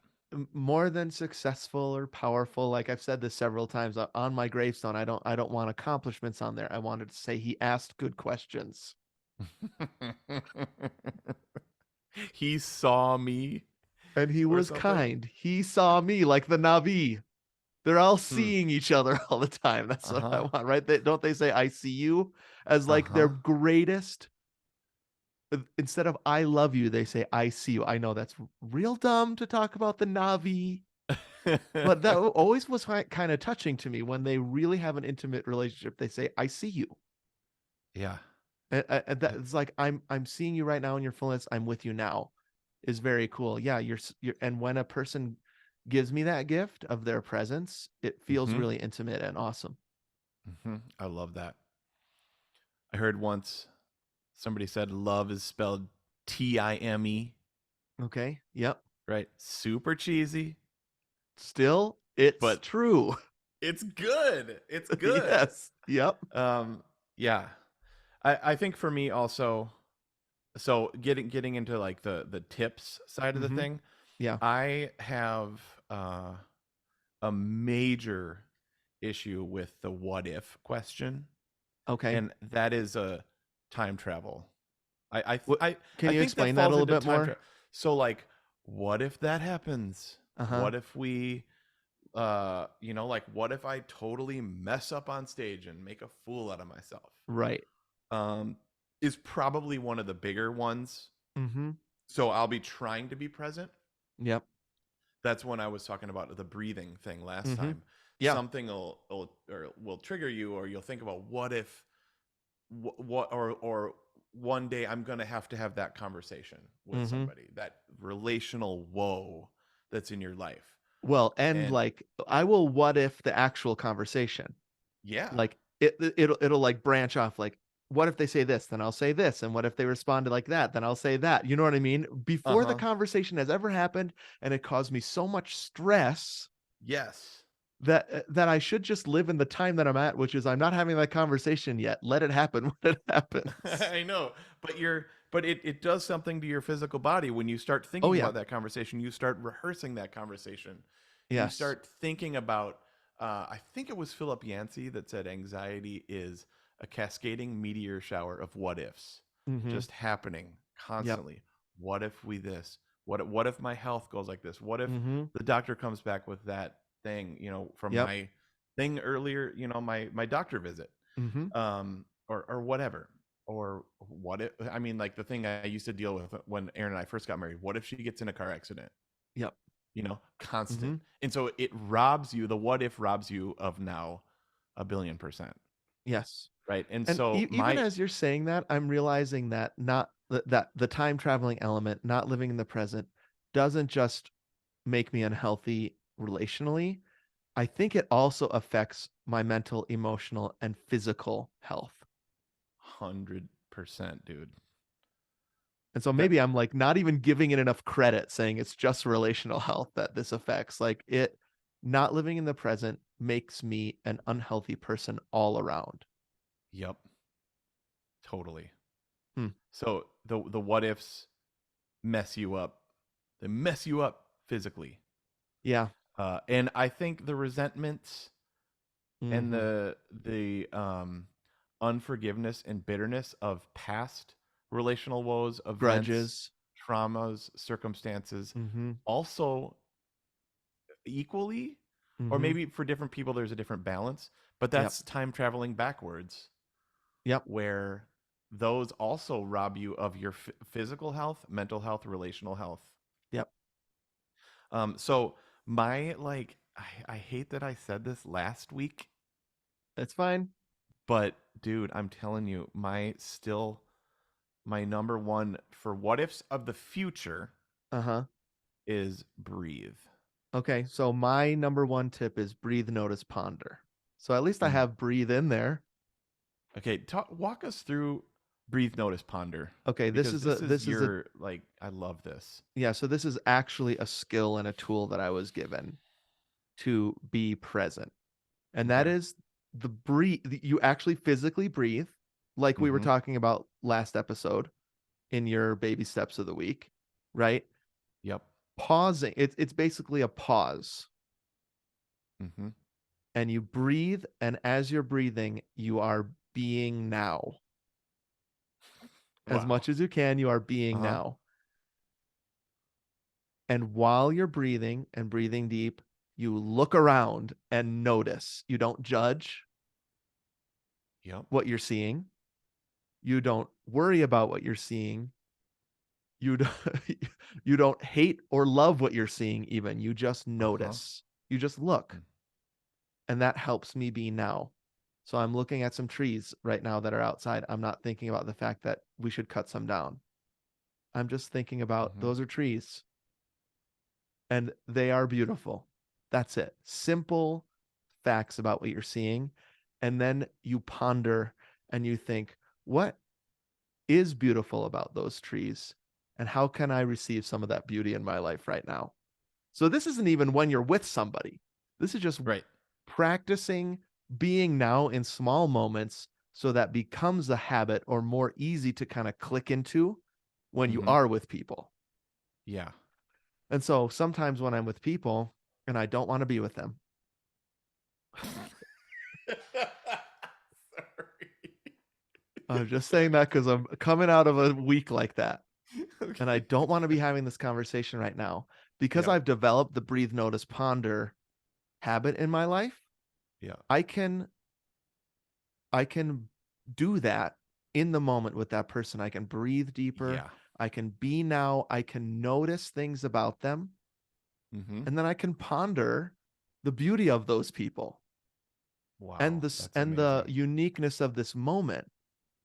more than successful or powerful. Like I've said this several times on my gravestone. I don't want accomplishments on there. I wanted to say he asked good questions He saw me and he or was something. kind. He saw me like the Navi. They're all Hmm. seeing each other all the time. That's what I Uh-huh. want, right? Don't they say I see you as like their Uh-huh. greatest? Instead of I love you, they say I see you. I know that's real dumb to talk about the Navi, but that always was kind of touching to me when they really have an intimate relationship. They say I see you. Yeah. And that it's like I'm seeing you right now in your fullness. I'm with you now, is very cool. Yeah, you're and when a person gives me that gift of their presence, it feels Mm-hmm. really intimate and awesome. Mm-hmm. I love that. I heard once somebody said love is spelled Time, Okay. Yep. right? Super cheesy, Still, it's but true. it's good. It's good. Yes. Yep. Um, yeah. I think for me also, so getting into like the tips side of the Mm-hmm. thing, Yeah. I have uh a major issue with the what if question, Okay. and that is a time travel. I I What I can I you think that explain that a falls little into bit time more? travel. So like, what if that happens? Uh-huh. What if we like what if I totally mess up on stage and make a fool out of myself? Right. Um is probably one of the bigger ones. Mm-hmm. So I'll be trying to be present. Yep. That's when I was talking about the breathing thing last Mm-hmm. time. Yeah. Something will trigger you, or you'll think about what if or one day I'm going to have that conversation with Mm-hmm. somebody, that relational woe that's in your life. Well, and And like I will what if the actual conversation. yeah. Like it'll like branch off like what if they say this, then I'll say this, and what if they responded like that, then I'll say that. You know what I mean? Before the Uh-huh. conversation has ever happened, and it caused me so much stress Yes. that I should just live in the time that I'm at, which is I'm not having that conversation yet. Let it happen when it happens. I know, but it does something to your physical body when you start Oh thinking yeah. about that conversation. You start rehearsing that conversation. You Yes. start thinking about. I think it was Philip Yancey that said anxiety is a cascading meteor shower of what ifs, Mm-hmm. just happening Yep. constantly. What if we this? What if my health goes like this? What if Mm-hmm. the doctor comes back with that thing? From Yep. my thing earlier. My doctor visit, Mm-hmm. or whatever. Or what if, I mean, like the thing I used to deal with when Aaron and I first got married, what if she gets in a car accident? Yep. Constant. Mm-hmm. And so it robs you, the what if robs you of now 1,000,000,000%. Yes. Right. And And so even my, as you're saying that, I'm realizing that not that the time traveling element, not living in the present, doesn't just make me unhealthy relationally. I think it also affects my mental, emotional, and physical health. 100%, dude. And so That, maybe I'm like not even giving it enough credit, saying it's just relational health that this affects. Like it, not living in the present makes me an unhealthy person all around. yep, totally. Hmm. So the what ifs mess you up. They mess you up physically. Yeah. And I think the resentments and Mm-hmm. the unforgiveness and bitterness of past relational woes, events, Grudges. traumas, circumstances, Mm-hmm. also equally, or Mm-hmm. maybe for different people there's a different balance, but Yep. that's time traveling backwards, Yep. where those also rob you of your physical health, mental health, relational health. Yep. So my, like, I hate that I said this last week, It's fine. But dude, I'm telling you, my number one for what ifs of the future Uh-huh. is breathe. Okay, so my number one tip is breathe, notice, ponder. So at least I Mm. have breathe in there. Okay, walk us through breathe, notice, ponder, Okay, because this is your like I love this. yeah, so this is actually a skill and a tool that I was given to be present. And that Okay. is the breathe. You actually physically breathe, like we were Mm-hmm. talking about last episode in your baby steps of the week, right? Yep. Pausing. It's basically a pause. Mm-hmm. And you breathe, and as you're breathing, you are being now. As Wow. much as you can, you are being Uh-huh. now. And while you're breathing and breathing deep, you look around and notice. You don't judge Yep. what you're seeing. You don't worry about what you're seeing. You don't, you don't hate or love what you're seeing even. You just Uh-huh. notice. You just look. And that helps me be now. So I'm looking at some trees right now that are outside. I'm not thinking about the fact that we should cut some down. I'm just thinking about Mm-hmm. those are trees and they are beautiful. That's it. Simple facts about what you're seeing. And then you ponder and you think, what is beautiful about those trees? And how can I receive some of that beauty in my life right now? So this isn't even when you're with somebody. This is just Right. practicing being now in small moments so that becomes a habit or more easy to kind of click into when you Mm-hmm. are with people. Yeah. And so sometimes when I'm with people and I don't want to be with them, Sorry. I'm just saying that because I'm coming out of a week like that. And I Okay. don't want to be having this conversation right now because Yep. I've developed the breathe, notice, ponder habit in my life. Yeah. I can do that in the moment with that person. I can breathe deeper. Yeah. I can be now. I can notice things about them. Mm-hmm. And then I can ponder the beauty of those people and Wow. this That's and the amazing. uniqueness of this moment.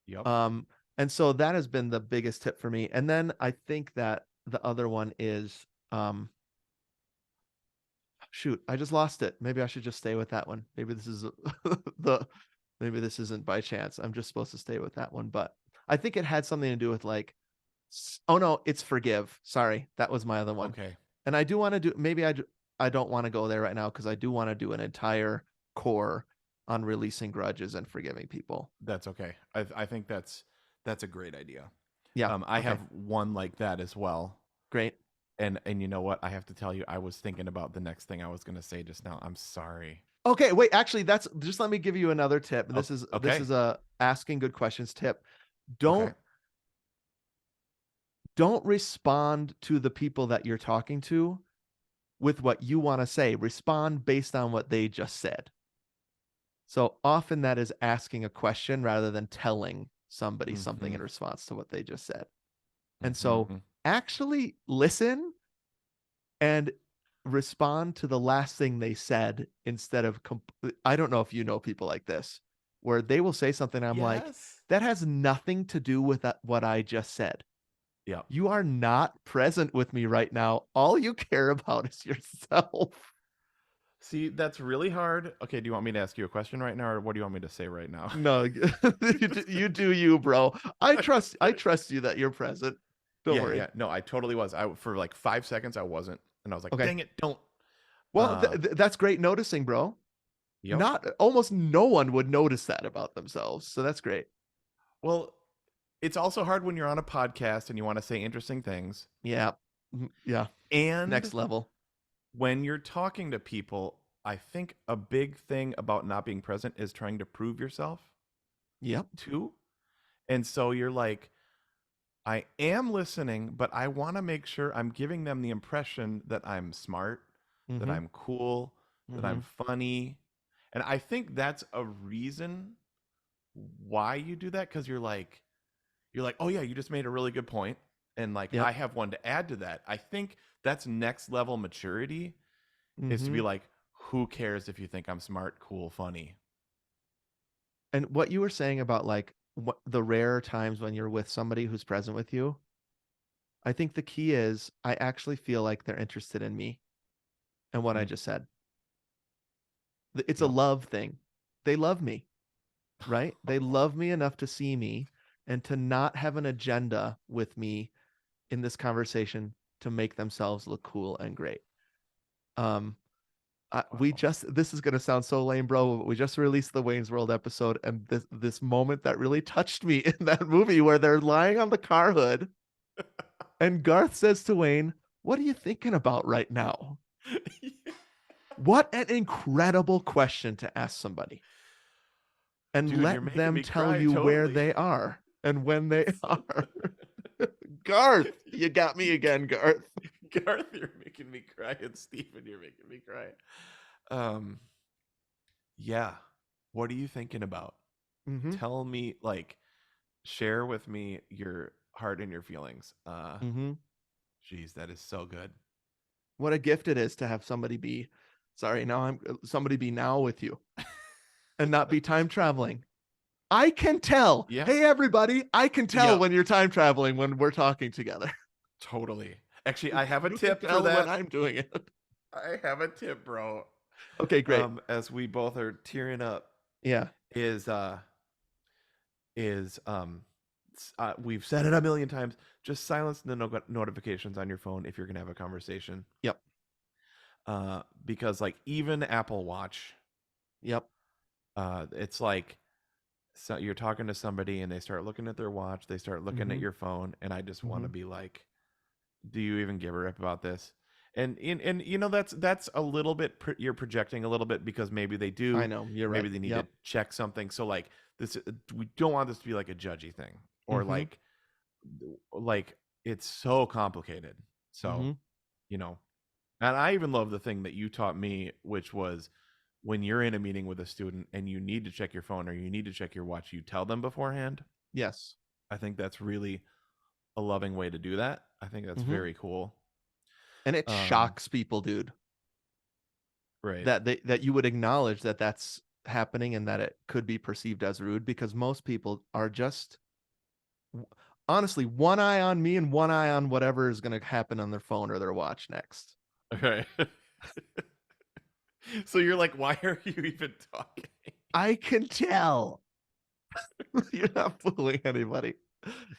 Yep. Um, and so that has been the biggest tip for me. And then I think that the other one is shoot, I just lost it. Maybe I should just stay with that one. Maybe this is the maybe this isn't by chance. I'm just supposed to stay with that one, but I think it had something to do with like oh no, it's forgive. Sorry, that was my other one. Okay. And I do want to do I don't want to go there right now because I do want to do an entire core on releasing grudges and forgiving people. That's okay. I think that's a great idea. Yeah. I Okay. have one like that as well. Great. And you know what? I have to tell you, I was thinking about the next thing I was gonna say just now. I'm sorry. Okay, wait, actually that's just let me give you another tip. Oh, This okay. is a asking good questions tip. Okay. Don't don't respond to the people that you're talking to with what you want to say. Respond based on what they just said. So often that is asking a question rather than telling somebody something Mm-hmm. in response to what they just said. And so Mm-hmm. actually listen and respond to the last thing they said instead of I don't know if you know people like this where they will say something I'm like Yes. that has nothing to do with what I just said. Yep. You are not present with me right now. All you care about is yourself. See, that's really hard. Okay, do you want me to ask you a question right now, or what do you want me to say right now? No, you do you, bro. I trust you that you're present. Don't Yeah, worry. yeah. No, I totally was. I for like 5 seconds I wasn't, and I was like, Okay. "Dang it, don't." Well, Uh, that's great noticing, bro. yep. Not almost no one would notice that about themselves. So that's great. Well, it's also hard when you're on a podcast and you want to say interesting things, Yeah. Yeah. and Next level. when you're talking to people, I think a big thing about not being present is trying to prove yourself Yep. too. And so you're like, I am listening, but I want to make sure I'm giving them the impression that I'm smart, that Mm-hmm. I'm cool, that Mm-hmm. I'm funny. And I think that's a reason why you do that, because you're like, oh yeah, you just made a really good point. And like Yep. I have one to add to that. I think that's next level maturity is to Mm-hmm. be like, who cares if you think I'm smart, cool, funny? And what you were saying about like what the rare times when you're with somebody who's present with you, I think the key is I actually feel like they're interested in me and what I Mm. just said. It's a Yep. love thing. They love me, right? They love me enough to see me and to not have an agenda with me in this conversation to make themselves look cool and great. Um, we Wow. just this is gonna sound so lame, bro, but we just released the Wayne's World episode, and this moment that really touched me in that movie where they're lying on the car hood, and Garth says to Wayne, "What are you thinking about right now?" What an incredible question to ask somebody, and Dude, you're let making them me tell cry you where totally. they are and when they are. Garth, you got me again, Garth. Garth, you're making me cry, and Stephen, you're making me cry. Um, yeah. What are you thinking about? Mm-hmm. Tell me, like, share with me your heart and your feelings. Mm-hmm. Geez, that is so good. What a gift it is to have somebody be, sorry, now I'm somebody be now with you and not be time traveling. I can tell. Yeah. Hey, everybody, I can tell Yep. when you're time traveling when we're talking together. Totally. Actually, I have a You can tip for tell when that. I'm doing it. I have a tip, bro. Okay, great. As we both are tearing up, Yeah. is we've said it a million times. Just silence the notifications on your phone if you're gonna have a conversation. Yep. Because like even Apple Watch, Yep. it's like so you're talking to somebody and they start looking at their watch, they start looking at Mm-hmm. your phone, and I just want Mm-hmm. to be like, do you even give a rip about this? And you know that's a little bit you're projecting a little bit because maybe they I do, know. You're maybe right. they need to Yep. check something. So like this, we don't want this to be like a judgy thing or Mm-hmm. like it's so complicated. So Mm-hmm. you know, and I even love the thing that you taught me, which was when you're in a meeting with a student and you need to check your phone or you need to check your watch, you tell them beforehand. Yes. I think that's really a loving way to do that. I think that's Mm-hmm. very cool. And it Um, shocks people, dude, right. that you would acknowledge that that's happening and that it could be perceived as rude because most people are just honestly one eye on me and one eye on whatever is going to happen on their phone or their watch next. Okay. So you're like, why are you even talking? I can tell. You're not fooling anybody.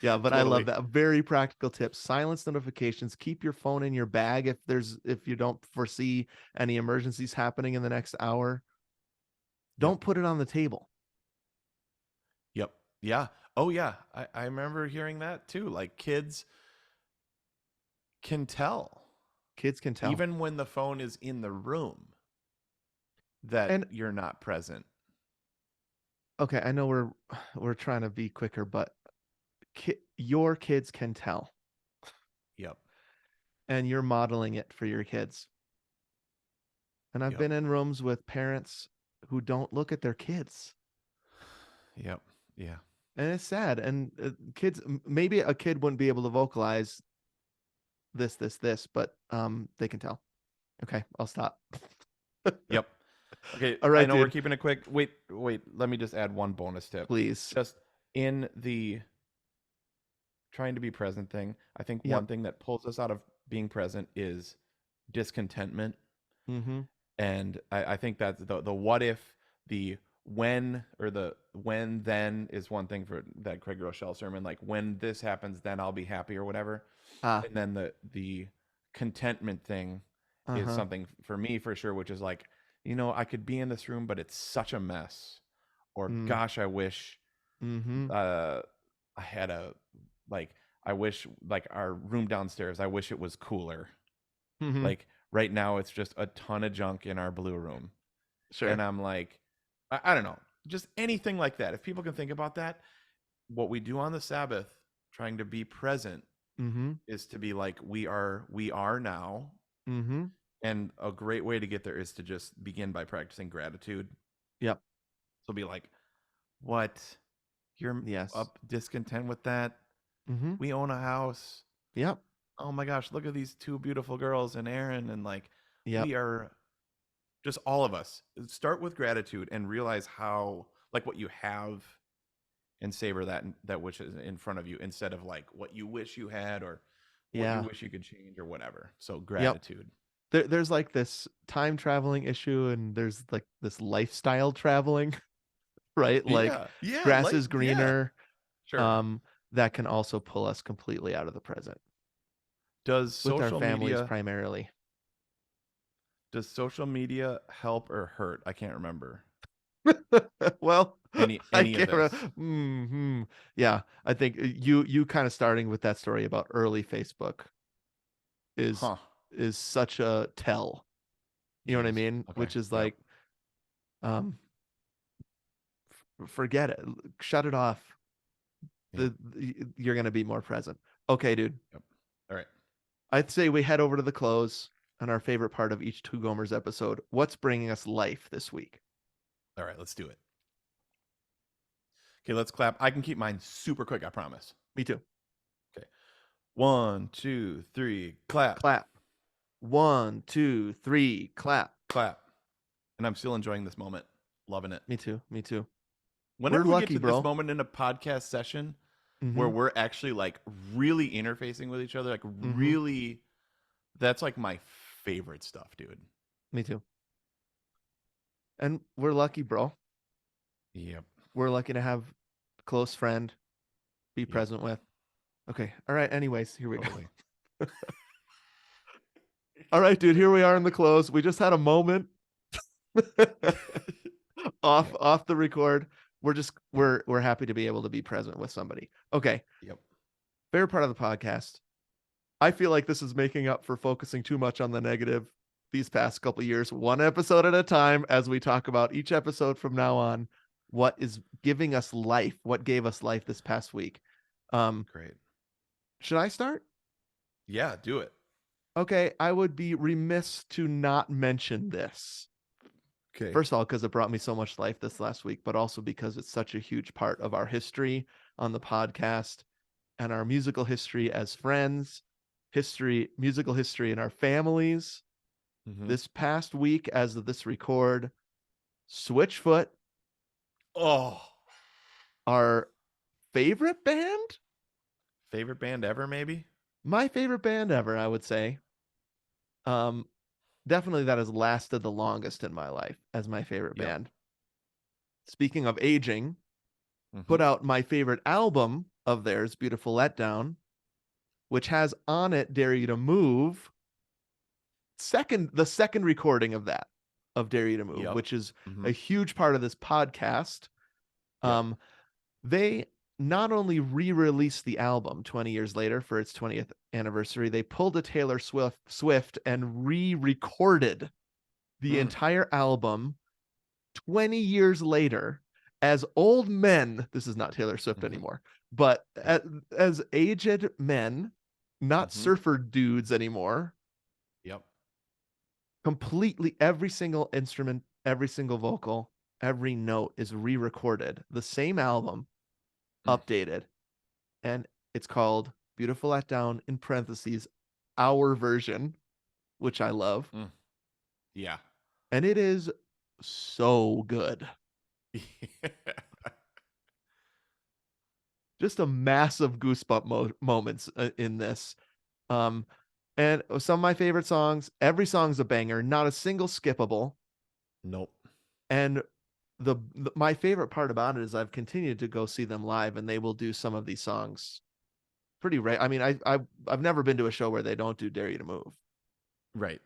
Yeah, but I love Totally. that. Very practical tips. Silence notifications. Keep your phone in your bag if you don't foresee any emergencies happening in the next hour. Yep. Don't put it on the table. Yep. Yeah. Oh yeah. I remember hearing that too. Like kids can tell Kids can tell. even when the phone is in the room that And you're not present. okay, I know we're trying to be quicker, but your kids can tell, Yep. and you're modeling it for your kids. And I've Yep. been in rooms with parents who don't look at their kids, Yep. Yeah. and it's sad. And kids, maybe a kid wouldn't be able to vocalize this, but they can tell. Okay, I'll stop. Yep. Okay, All I right, know we're dude. keeping it quick. Wait, let me just add one bonus tip. Please. Just in the trying to be present thing, I think Yep. one thing that pulls us out of being present is discontentment. Mm-hmm. And I think that the what if, the when, or the when then is one thing for that Craig Rochelle sermon, like when this happens, then I'll be happy or whatever. Ah. And then the contentment thing is Uh-huh. something for me for sure, which is like, I could be in this room, but it's such a mess. Or Mm. gosh, I wish Mm-hmm. I had a like I wish like our room downstairs, I wish it was cooler. Mm-hmm. Like right now it's just a ton of junk in our blue room. And Sure. I'm like, I don't know, just anything like that. If people can think about that, what we do on the Sabbath, trying to be present, Mm-hmm. is to be like, we are now. Mm-hmm. And a great way to get there is to just begin by practicing gratitude. Yep. So be like, what? You're Yes. up discontent with that? Mm-hmm. We own a house. Yep. Oh my gosh, look at these two beautiful girls and Aaron, and like Yep. we are just all of us. Start with gratitude and realize how what you have and savor that which is in front of you instead of like what you wish you had or what you Yeah. wish you could change or whatever. So Yep. gratitude. There's like this time traveling issue, and there's like this lifestyle traveling, right? Like Yeah. Yeah. grass is Yeah. greener. Sure. Um, that can also pull us completely out of the present Does with our social families media primarily. does social media help or hurt? I can't remember Well, I any of can't. this. Yeah, I think you kind of starting with that story about early Facebook is Huh. is such a tell. You know what I Jeez. mean? Okay. Which is Yep. like, um, forget it, shut it off. Yep. You're gonna be more present. Okay, dude. Yep. All right. I'd say we head over to the close on our favorite part of each Two Gomers episode. What's bringing us life this week? All right. Let's do it. Okay. Let's clap. I can keep mine super quick. I promise. Me too. Okay. 1, 2, 3. Clap. Clap. 1, 2, 3. Clap. Clap. And I'm still enjoying this moment. Loving it. Me too. Me too. We're Whenever we get lucky, to this bro. moment in a podcast session where Mm-hmm. we're actually like really interfacing with each other, like Mm-hmm. really, that's like my favorite stuff, dude. Me too. And we're lucky, bro. Yep. We're lucky to have a close friend be Yep. present with. Okay. All right. Anyways, here we Totally. go. All right, dude. Here we are in the close. We just had a moment off the record. We're happy to be able to be present with somebody. Okay. Yep. Favorite part of the podcast. I feel like this is making up for focusing too much on the negative these past couple of years, one episode at a time, as we talk about each episode from now on. What is giving us life? What gave us life this past week? Great. Should I start? Yeah, do it. Okay, I would be remiss to not mention this. Okay. First of all, because it brought me so much life this last week, but also because it's such a huge part of our history on the podcast and our musical history as friends, musical history in our families. Mhm. This past week, as of this record, Switchfoot, Oh, our favorite band, favorite band ever, maybe? my favorite band ever, I would say. Definitely that has lasted the longest in my life as my favorite Yep. band. Speaking of aging, put Mhm. out my favorite album of theirs, Beautiful Letdown, which has on it Dare You to Move. The second recording of that, of Dare You to Move, Yep. which is a Mhm. huge part of this podcast. Yep. They not only re-released the album 20 years later for its 20th anniversary, they pulled a Taylor Swift and re-recorded the entire album 20 years later as old men. This is not Taylor Swift Mhm. anymore, but as aged men, not Mhm. surfer dudes anymore. Yep. Completely every single instrument, every single vocal, every note is re-recorded. The same album, updated, and it's called Beautiful Letdown, in parentheses, our version, which I love. Yeah. And it is so good. Just a massive goosebump moments in this. And some of my favorite songs, every song's a banger, not a single skippable. Nope. And my favorite part about it is I've continued to go see them live, and they will do some of these songs pretty rare. I mean, I've never been to a show where they don't do Dare You to Move. Right.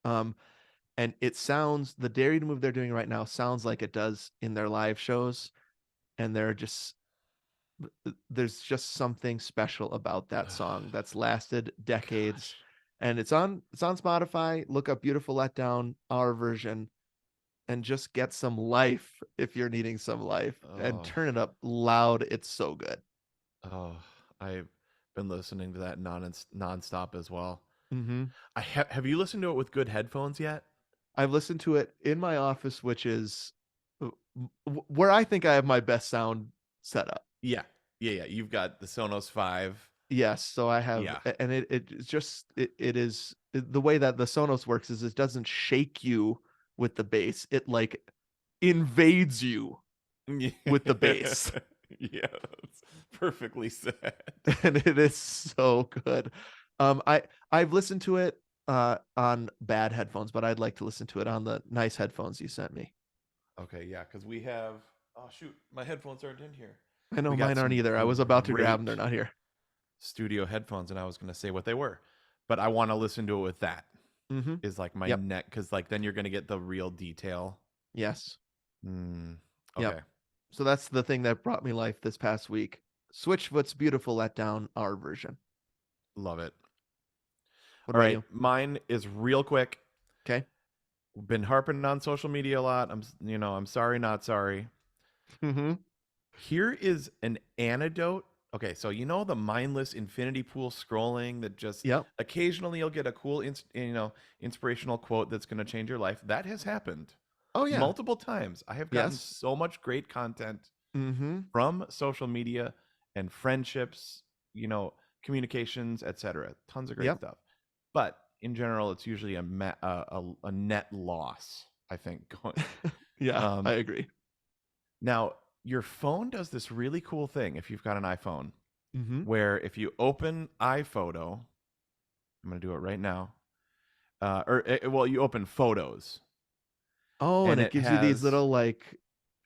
And it sounds, the Dare You to Move they're doing right now sounds like it does in their live shows, and there's just something special about that song that's lasted decades. Gosh. And it's on Spotify. Look up Beautiful Letdown, our version, and just get some life if you're needing some life, and turn it up loud. It's so good. Oh, I've been listening to that nonstop as well. Mm-hmm. Have you listened to it with good headphones yet? I've listened to it in my office, which is where I think I have my best sound setup. Yeah. You've got the Sonos 5. Yes, so I have, Yeah. and it's just it is the way that the Sonos works is it doesn't shake you with the bass. It like invades you with the bass. Yeah, that's perfectly said. And it is so good. I've listened to it on bad headphones, but I'd like to listen to it on the nice headphones you sent me. Okay, yeah, because we have. Oh shoot, my headphones aren't in here. I know We got mine aren't some either. I was about to grab them. great They're not here. studio headphones, and I was going to say what they were, but I want to listen to it with that. Mm-hmm. Is like my Yep. neck, because like then you're going to get the real detail. Yes. Mm, Yep. okay. So that's the thing that brought me life this past week. Switchfoot's Beautiful Let Down, our version. Love it. What All about right, you? mine is real quick. Okay. Been harping on social media a lot. I'm sorry, not sorry. Mm-hmm. Here is an antidote. Okay, so the mindless infinity pool scrolling that just Yep. occasionally you'll get a cool, inspirational quote that's going to change your life. That has happened Oh yeah. multiple times. I have gotten Yes. so much great content Mm-hmm. from social media and friendships, communications, etc. Tons of great Yep. stuff. But in general, it's usually a net loss, I think. Yeah, I Um, agree. now, your phone does this really cool thing if you've got an iPhone, Mm-hmm. where if you open iPhoto, I'm going to do it right now, you open Photos, Oh, and and it it gives you these has, little like yeah,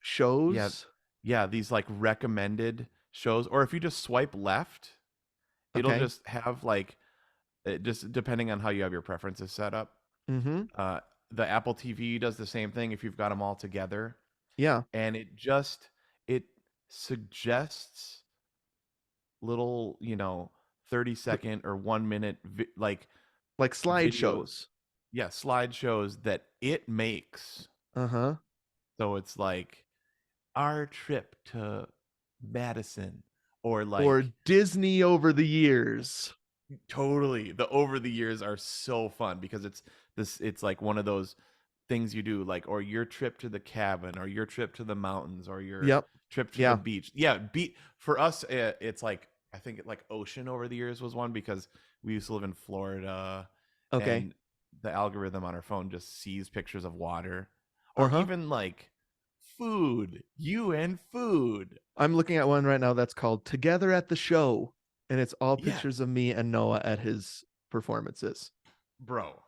shows. yeah, these like recommended shows, or if you just swipe left, it'll Okay. just have like, just depending on how you have your preferences set up. Mm-hmm. Uh, the Apple TV does the same thing if you've got them all together, Yeah. and it suggests little 30-second or 1 minute Like video, slideshows. yeah, slideshows that it makes. Uh-huh. So it's like our trip to Madison, or Or like, Disney over the years. totally, the over the years are so fun because it's like one of those things you do, like, or your trip to the cabin, or your trip to the mountains, or your Yep. trip to the Yeah. beach. Yeah, for us, it's like, I think like ocean over the years was one, because we used to live in Florida, Okay. and the algorithm on our phone just sees pictures of water, or Uh-huh. even like food, you and food. I'm looking at one right now that's called Together at the Show, and it's all Yeah, pictures of me and Noah at his performances. bro.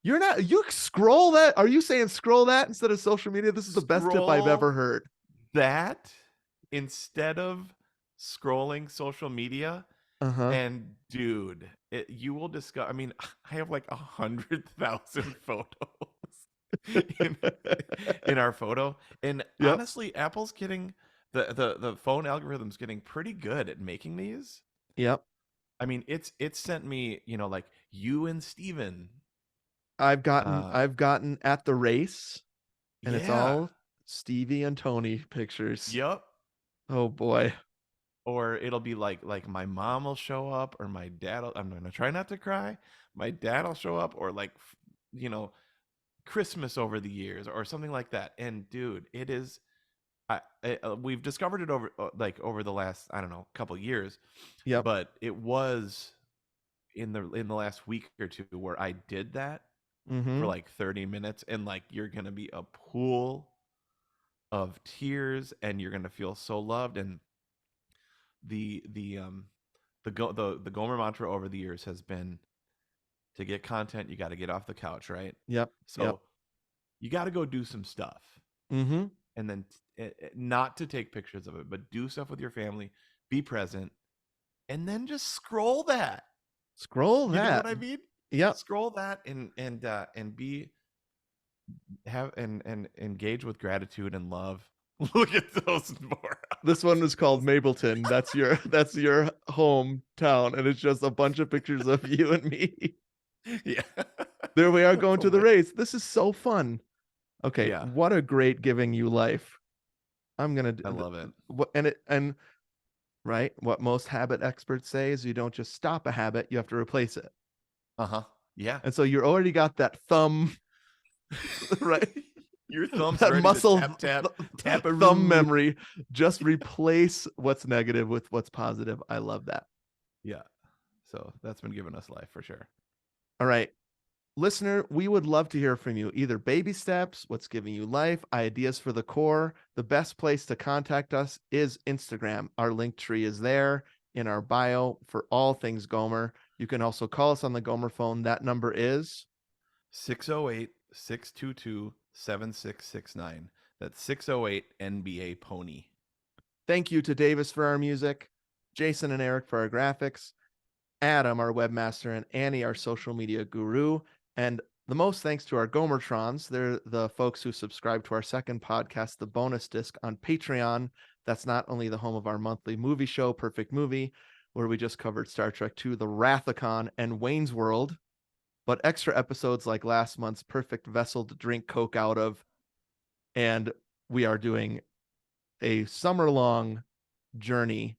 You scroll that? Are you saying scroll that instead of social media? This is the best tip I've Scroll ever heard. that instead of scrolling social media. Uh-huh. And dude, you will discover. I mean, I have like 100,000 photos in, in our photo, and Yep. honestly, Apple's getting the phone algorithm's getting pretty good at making these. Yep. I mean, it's sent me, like you and Steven. I've gotten at the race, and it's Yeah, all Stevie and Tony pictures. yep. Oh boy. Or it'll be like my mom will show up, or my dad. I'm gonna try not to cry. My dad will show up, or like, you know, Christmas over the years, or something like that. And dude, it is. We've discovered it over the last, I don't know, couple years, Yep. but it was in the last week or two where I did that for Mm-hmm. like 30 minutes, and like you're gonna be a pool of tears, and you're gonna feel so loved. And the Gomer mantra over the years has been, to get content, you got to get off the couch, right? Yep. Yep. So you got to go do some stuff, Mm-hmm. and then not to take pictures of it, but do stuff with your family, be present, and then just scroll that. Scroll You know that. what I mean? Yep. Scroll that, and be have and engage with gratitude and love. Look at those more. This one is called Mableton. That's your hometown, and it's just a bunch of pictures of you and me. Yeah. There we are going Oh to the my. race. This is so fun. Okay, Yeah, what a great giving you life. I'm gonna I love it. and right, what most habit experts say is you don't just stop a habit, you have to replace it. Uh-huh. Yeah. And so you're already got that thumb, right? Your thumb's That ready muscle to tap a thumb memory. Just replace what's negative with what's positive. I love that. Yeah. So that's been giving us life for sure. All right. Listener, we would love to hear from you. Either baby steps, what's giving you life, ideas for the core. The best place to contact us is Instagram. Our link tree is there in our bio for all things Gomer. You can also call us on the Gomer phone. That number is 608-622-7669. That's 608 NBA Pony. Thank you to Davis for our music, Jason and Eric for our graphics, Adam, our webmaster, and Annie, our social media guru. And the most thanks to our Gomertrons. They're the folks who subscribe to our second podcast, The Bonus Disc, on Patreon. That's not only the home of our monthly movie show, Perfect Movie, where we just covered Star Trek II, The Wrathacon, and Wayne's World, but extra episodes like last month's Perfect Vessel to Drink Coke Out of. And we are doing a summer-long journey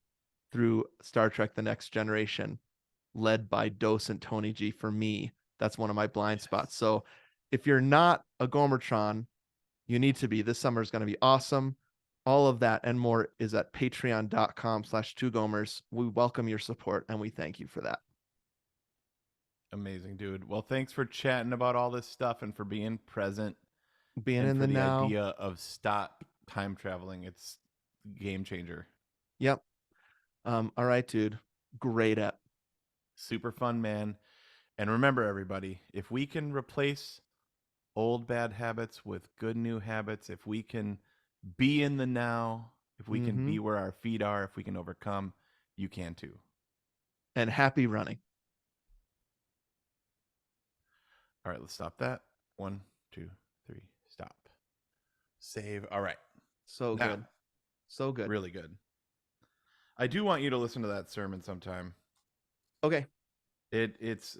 through Star Trek The Next Generation, led by docent Tony G. For me, that's one of my blind spots. So if you're not a Gomertron, you need to be. This summer is going to be awesome. All of that and more is at patreon.com/2gomers. We welcome your support and we thank you for that. Amazing, dude. Well, thanks for chatting about all this stuff and for being present. Being and in for the now. idea of stop time traveling. It's game changer. Yep. All right, dude. Great app. Super fun, man. And remember, everybody, if we can replace old bad habits with good new habits, if we can be in the now, if we can be where our feet are, if we can overcome, you can too. And happy running. All right, let's stop that. 1, 2, 3, stop. Save. All right. So Now, good. So good. Really good. I do want you to listen to that sermon sometime. Okay. It's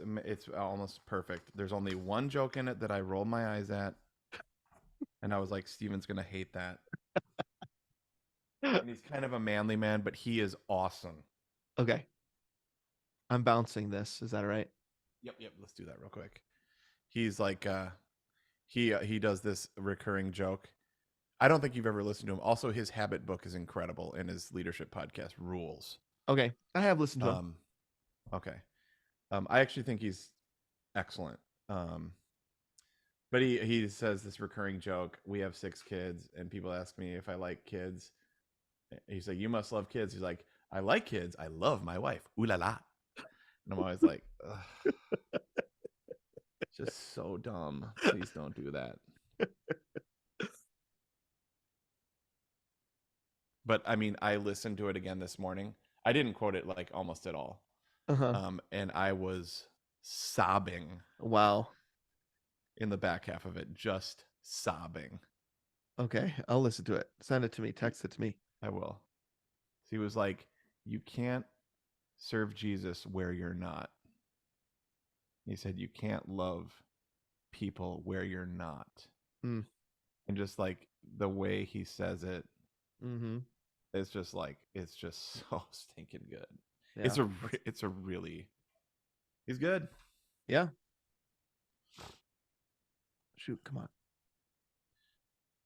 almost perfect. There's only one joke in it that I rolled my eyes at, and I was like, Steven's gonna hate that. And he's kind of a manly man, but he is awesome. Okay. I'm bouncing this. Is that all right? Yep. Let's do that real quick. He's like, he does this recurring joke. I don't think you've ever listened to him. Also, his habit book is incredible, and his leadership podcast rules. Okay. I have listened to him. Okay. I actually think he's excellent. But he says this recurring joke. We have 6 kids, and people ask me if I like kids. He's like, "You must love kids." He's like, "I like kids. I love my wife. Ooh la la." And I'm always like, ugh. Just so dumb. Please don't do that. But I mean, I listened to it again this morning. I didn't quote it like almost at all. And I was sobbing. Wow. In the back half of it, just sobbing. Okay, I'll listen to it. Send it to me. Text it to me. I will. He was like, "You can't serve Jesus where you're not." He said, "You can't love people where you're not." Mm. And just like the way he says it, it's just like, it's just so stinking good. Yeah. It's a really, he's good. Yeah. Shoot, come on.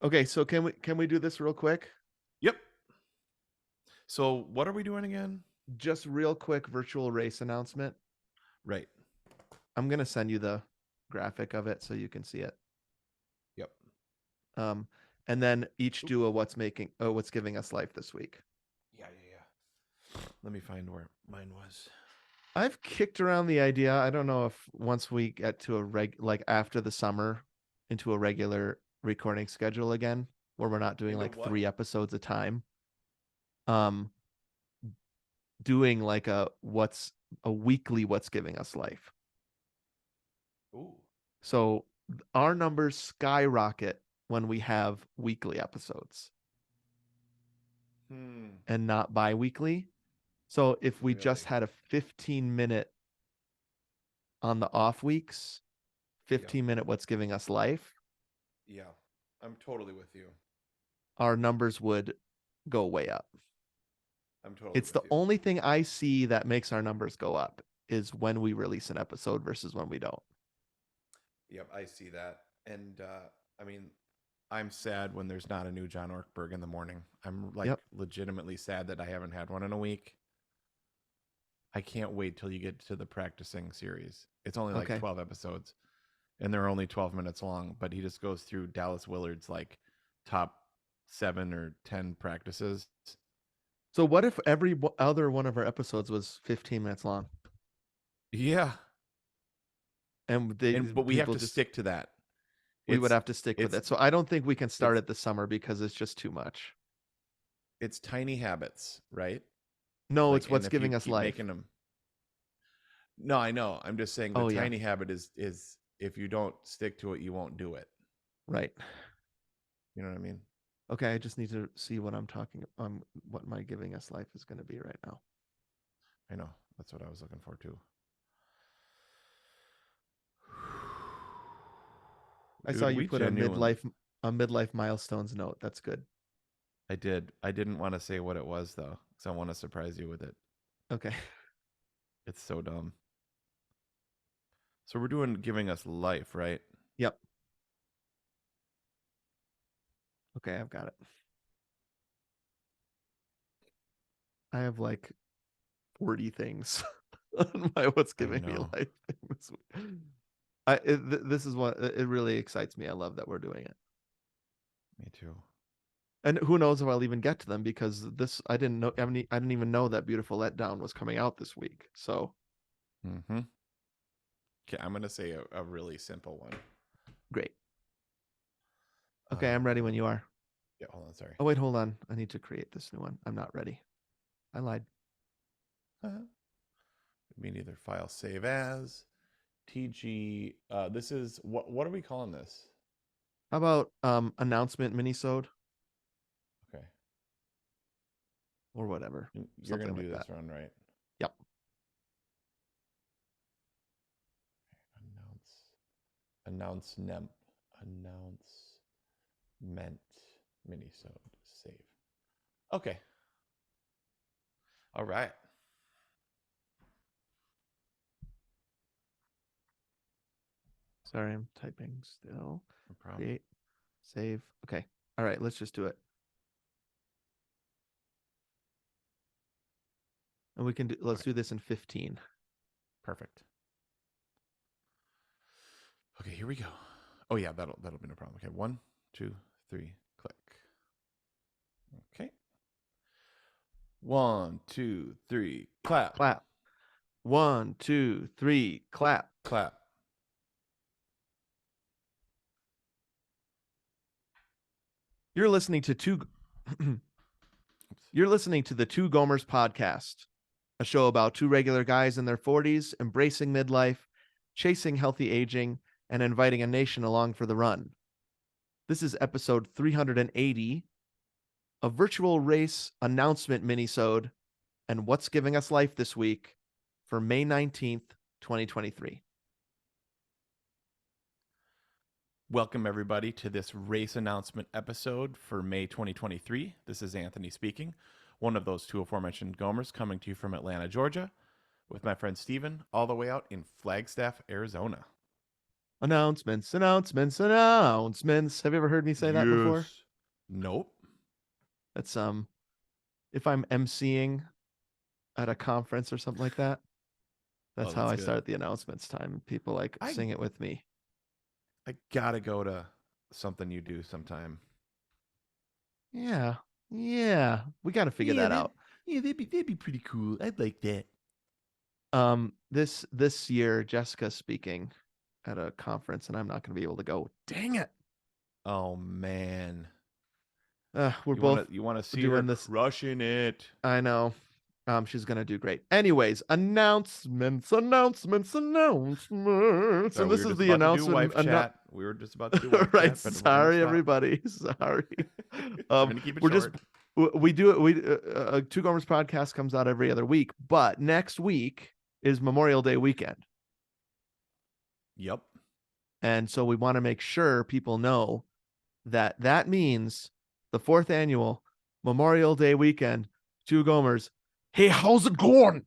Okay, so can we do this real quick? Yep. So what are we doing again? Just real quick virtual race announcement. Right. I'm going to send you the graphic of it so you can see it. Yep. And then each do a what's giving us life this week. Yeah. Let me find where mine was. I've kicked around the idea. I don't know if once we get to like after the summer into a regular recording schedule again, where we're not doing like 3 episodes a time. Doing like a weekly what's giving us life. Ooh. So our numbers skyrocket when we have weekly episodes. And not bi-weekly. So if we just had a 15-minute on the off weeks, 15-minute what's giving us life. Yeah, I'm totally with you. Our numbers would go way up. I'm totally. It's the only thing I see that makes our numbers go up is when we release an episode versus when we don't. Yep, I see that. And I mean, I'm sad when there's not a new John Orkberg in the morning. I'm like legitimately sad that I haven't had one in a week. I can't wait till you get to the practicing series. It's only like 12 episodes. and they're only 12 minutes long, but he just goes through Dallas Willard's like top 7 or 10 practices. So what if every other one of our episodes was 15 minutes long, Yeah. and But we have to stick to that. We would have to stick with it's- it. So I don't think we can start it's- it this summer because it's just too much. It's tiny habits, right? No, Like, it's what's and if you giving us keep life. making them. No, I know. I'm just saying the Oh, yeah. tiny habit is if you don't stick to it, you won't do it. Right. You know what I mean? Okay, I just need to see what I'm talking what my giving us life is going to be right now. I know. That's what I was looking for too. I saw you put a midlife milestones note. That's good. I did. I didn't want to say what it was though, because I want to surprise you with it. Okay. It's so dumb. So we're doing giving us life, right? Yep. Okay, I've got it. I have like 40 things on my what's giving me know. life thing this week. This is what it really excites me. I love that we're doing it. Me too. And who knows if I'll even get to them because this I didn't know. I didn't even know that Beautiful Letdown was coming out this week. So Mm-hmm. Okay, I'm gonna say a really simple one. great. Okay, I'm ready when you are. Yeah, hold on. Sorry. Oh wait, hold on. I need to create this new one. I'm not ready. I lied. Me neither. File save as TG. This is what are we calling this? How about announcement minisode Okay. or whatever. You're gonna Something do like this that. run, right? Yep. Announcement minisode save. Okay. All right. Sorry, I'm typing still. No problem. Create, save. Okay. All right, let's just do it. And we can let's do this in 15. Perfect. Okay, here we go. Oh yeah, that'll be no problem. Okay, 1, 2, 3, click. Okay. 1, 2, 3, clap. Clap. 1, 2, 3, clap. Clap. You're listening to You're listening to the Two Gomers podcast, a show about two regular guys in their 40s embracing midlife, chasing healthy aging, and inviting a nation along for the run. This is episode 380, a virtual race announcement minisode, and what's giving us life this week for May 19th, 2023. Welcome, everybody, to this race announcement episode for May 2023. This is Anthony speaking, one of those two aforementioned Gomers coming to you from Atlanta, Georgia, with my friend Steven, all the way out in Flagstaff, Arizona. Announcements. Have you ever heard me say that before? Nope. That's if I'm emceeing at a conference or something like that, that's how I start the announcements time. People like sing it with me. I gotta go to something you do sometime. Yeah. We got to figure that out. Yeah, that'd be pretty cool. I'd like that. This year, Jessica's speaking at a conference, and I'm not going to be able to go. Dang it! Oh man. You want to see doing her this, crushing it. I know. She's gonna do great. Anyways, announcements. And this is the announcement. Chat. We were just about to do wife right. chat. Sorry, everybody. Sorry. We're gonna keep it short. We do it. Two Gomers podcast comes out every other week, but next week is Memorial Day weekend. Yep. And so we want to make sure people know that means the 4th annual Memorial Day weekend. Two Gomers. Hey, how's it going?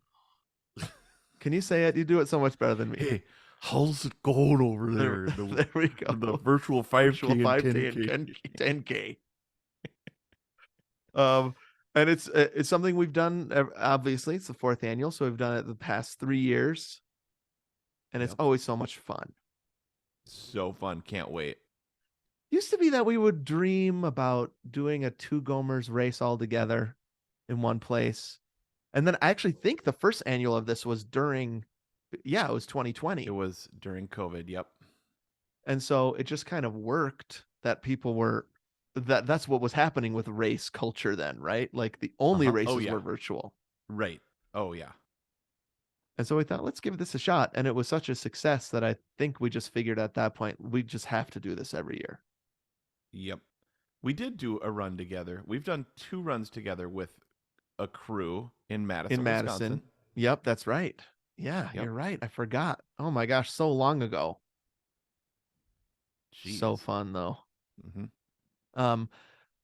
Can you say it? You do it so much better than me. Hey, how's it going over there? There we go. The virtual 5K and 10K. And it's something we've done. Obviously, it's the 4th annual, so we've done it the past 3 years, and it's always so much fun. So fun. Can't wait. Used to be that we would dream about doing a two Gomers race all together in one place. And then I actually think the first annual of this was during, yeah, it was 2020. It was during COVID. Yep. And so it just kind of worked that people were that's what was happening with race culture then, right? Like the only Oh, races yeah. were virtual. Right. Oh, yeah. And so we thought, let's give this a shot. And it was such a success that I think we just figured at that point, we just have to do this every year. Yep. We did do a run together. We've done 2 runs together with a crew in Madison, In Madison. Wisconsin. Yep, that's right. Yeah, Yep. you're right. I forgot. Oh my gosh, so long ago. So Jeez. fun though. Mm-hmm.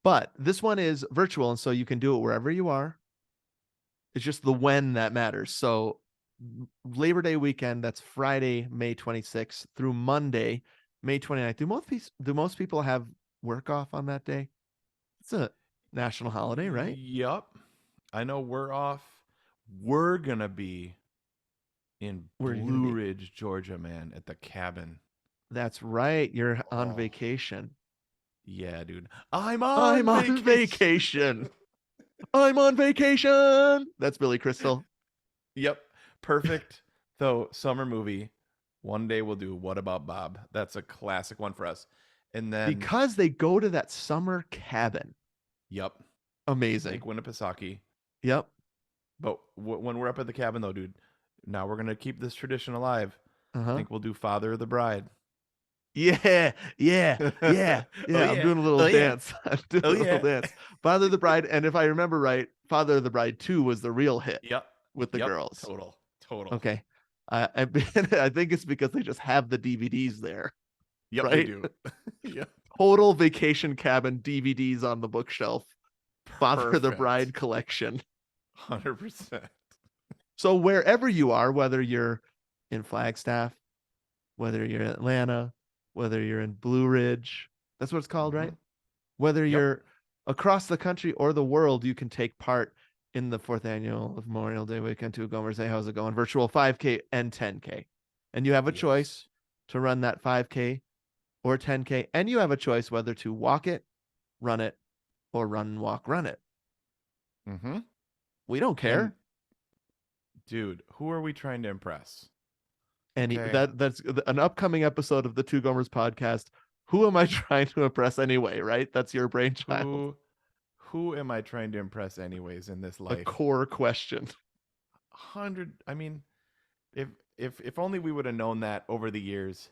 But this one is virtual, and so you can do it wherever you are. It's just the when that matters. So Labor Day weekend, that's Friday, May 26th through Monday, May 29th. Do most people have work off on that day? It's a national holiday, right? Yep. I know we're off. We're going to be in Where are you Blue gonna be? Ridge, Georgia, man, at the cabin. That's right. You're on Oh. vacation. Yeah, dude. I'm on vacation. I'm on vacation. That's Billy Crystal. Yep. Perfect. Though summer movie. One day we'll do What About Bob? That's a classic one for us. And then Because they go to that summer cabin. Yep. Amazing. Lake Winnipesaukee. Yep. But when we're up at the cabin though, dude, now we're gonna keep this tradition alive. I Uh-huh. think we'll do Father of the Bride. Yeah. Yeah. I'm doing a little dance. I'm doing a little dance. Father of the Bride, and if I remember right, Father of the Bride 2 was the real hit. Yep. With the girls. Total. Okay. I think it's because they just have the DVDs there. Yep, right? they do. Yeah. Total vacation cabin DVDs on the bookshelf. Father of the Perfect. Bride collection. 100%. So wherever you are, whether you're in Flagstaff, whether you're in Atlanta, whether you're in Blue Ridge, that's what it's called, right? Whether you're across the country or the world, you can take part in the 4th annual of Memorial Day weekend. Two Gomers. Hey, how's it going? Virtual 5K and 10K. And you have a choice to run that 5K or 10K. And you have a choice whether to walk it, run it, or run, walk, run it. Mm-hmm. We don't care. And, dude, who are we trying to impress? That's an upcoming episode of the Two Gomers podcast. Who am I trying to impress anyway, right? That's your brainchild. Who am I trying to impress anyways in this life? A core question. 100. I mean, if only we would have known that over the years,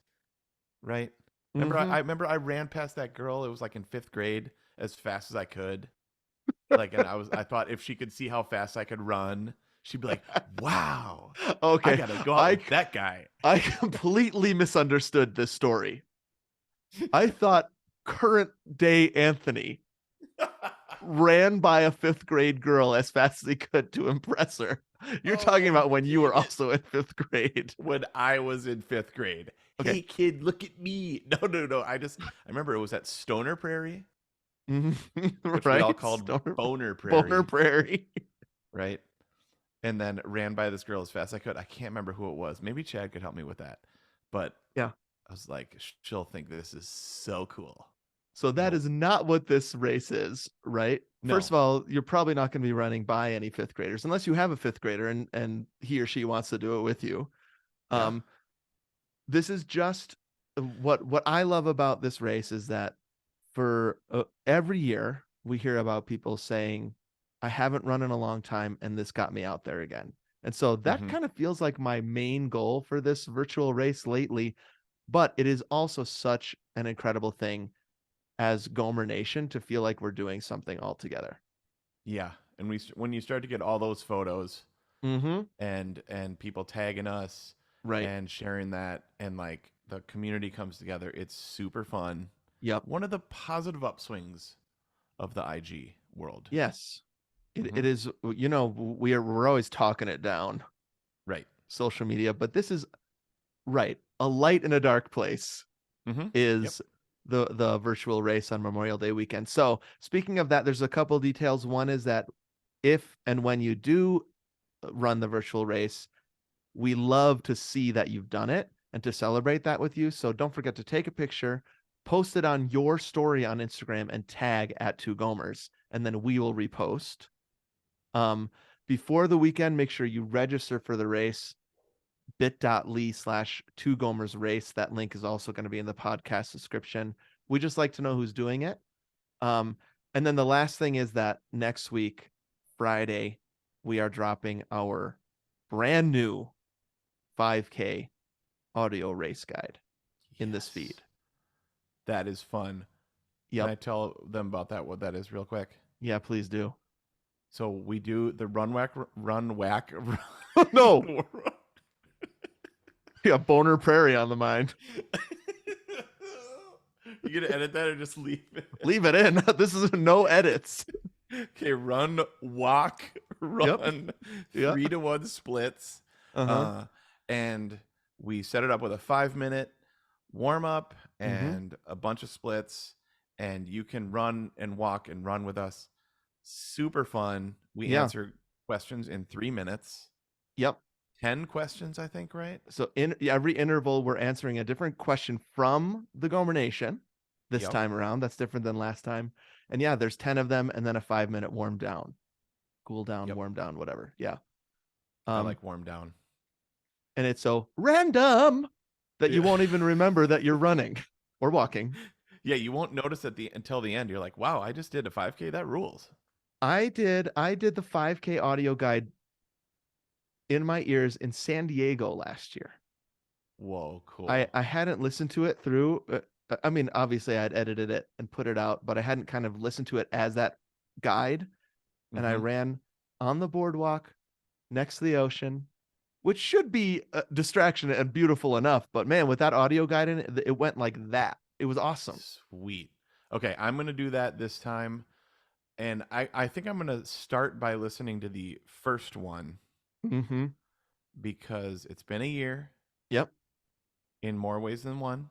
right? Remember, I remember I ran past that girl. It was like in 5th grade as fast as I could. Like, and I thought if she could see how fast I could run, she'd be like, "Wow, okay, I gotta go out with that guy." I completely misunderstood this story. I thought current day Anthony ran by a 5th grade girl as fast as he could to impress her. You're talking about when you were also in 5th grade. When I was in 5th grade. Okay. Hey kid, look at me. No. I remember it was at Stoner Prairie. Which right? we all called Boner Prairie. Boner Prairie. Right. And then ran by this girl as fast as I could. I can't remember who it was. Maybe Chad could help me with that. But yeah, I was like, she'll think this is so cool. So that is not what this race is, right? No. First of all, you're probably not going to be running by any 5th graders unless you have a 5th grader and he or she wants to do it with you. Yeah. This is just what I love about this race is that for every year we hear about people saying, I haven't run in a long time and this got me out there again. And so that kind of feels like my main goal for this virtual race lately, but it is also such an incredible thing as Gomer Nation to feel like we're doing something all together. Yeah. And when you start to get all those photos and people tagging us and sharing that and like the community comes together, it's super fun. Yep. One of the positive upswings of the IG world. Yes. It is, you know, we're always talking it down. Right. Social media, but this is right. A light in a dark place is the virtual race on Memorial Day weekend. So speaking of that, there's a couple details. One is that if and when you do run the virtual race, we love to see that you've done it. and to celebrate that with you. So don't forget to take a picture, post it on your story on Instagram, and tag at Two Gomers, and then we will repost. Before the weekend, make sure you register for the race. bit.ly/Two Gomers race. That link is also going to be in the podcast description. We just like to know who's doing it. And then the last thing is that next week, Friday, we are dropping our brand new 5K audio race guide in this feed. Yes. That is fun. Yep. Can I tell them about that, what that is real quick? Yeah, please do. So we do the run whack. No. Yeah, Boner Prairie on the mind. You gonna edit that or just leave it? Leave it in. This is no edits. Okay, run, walk, run. Yep. 3-to-1 splits. And we set it up with a 5-minute warm up and a bunch of splits, and you can run and walk and run with us. Super fun. We answer questions in 3 minutes. Yep. 10 questions, I think, right? So in every interval, we're answering a different question from the Gomer Nation this time around. That's different than last time. And yeah, there's 10 of them, and then a 5-minute warm down, cool down, warm down, whatever. Yeah. I like warm down. And it's so random that you won't even remember that you're running or walking. Yeah, you won't notice until the end. You're like, wow, I just did a 5K. That rules. I did the 5K audio guide in my ears in San Diego last year. Whoa, cool. I hadn't listened to it through. I mean, obviously I'd edited it and put it out, but I hadn't kind of listened to it as that guide. And I ran on the boardwalk next to the ocean, which should be a distraction and beautiful enough. But man, with that audio guide in it, it went like that. It was awesome. Sweet. Okay, I'm going to do that this time. And I think I'm going to start by listening to the first one. Because it's been a year. Yep. In more ways than one.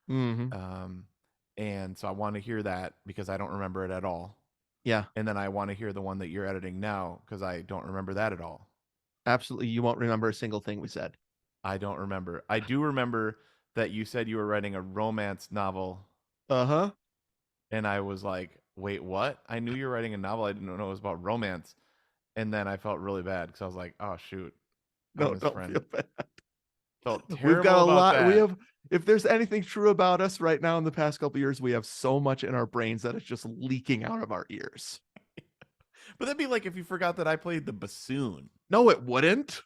And so I want to hear that because I don't remember it at all. Yeah. And then I want to hear the one that you're editing now because I don't remember that at all. Absolutely. You won't remember a single thing we said. I don't remember. I do remember that you said you were writing a romance novel. And I was like, wait, what? I knew you were writing a novel. I didn't know it was about romance. And then I felt really bad because I was like, oh, shoot. No, don't feel bad. Felt terrible. We've got a lot. That. If there's anything true about us right now in the past couple of years, we have so much in our brains that it's just leaking out of our ears. But that'd be like if you forgot that I played the bassoon. No, it wouldn't.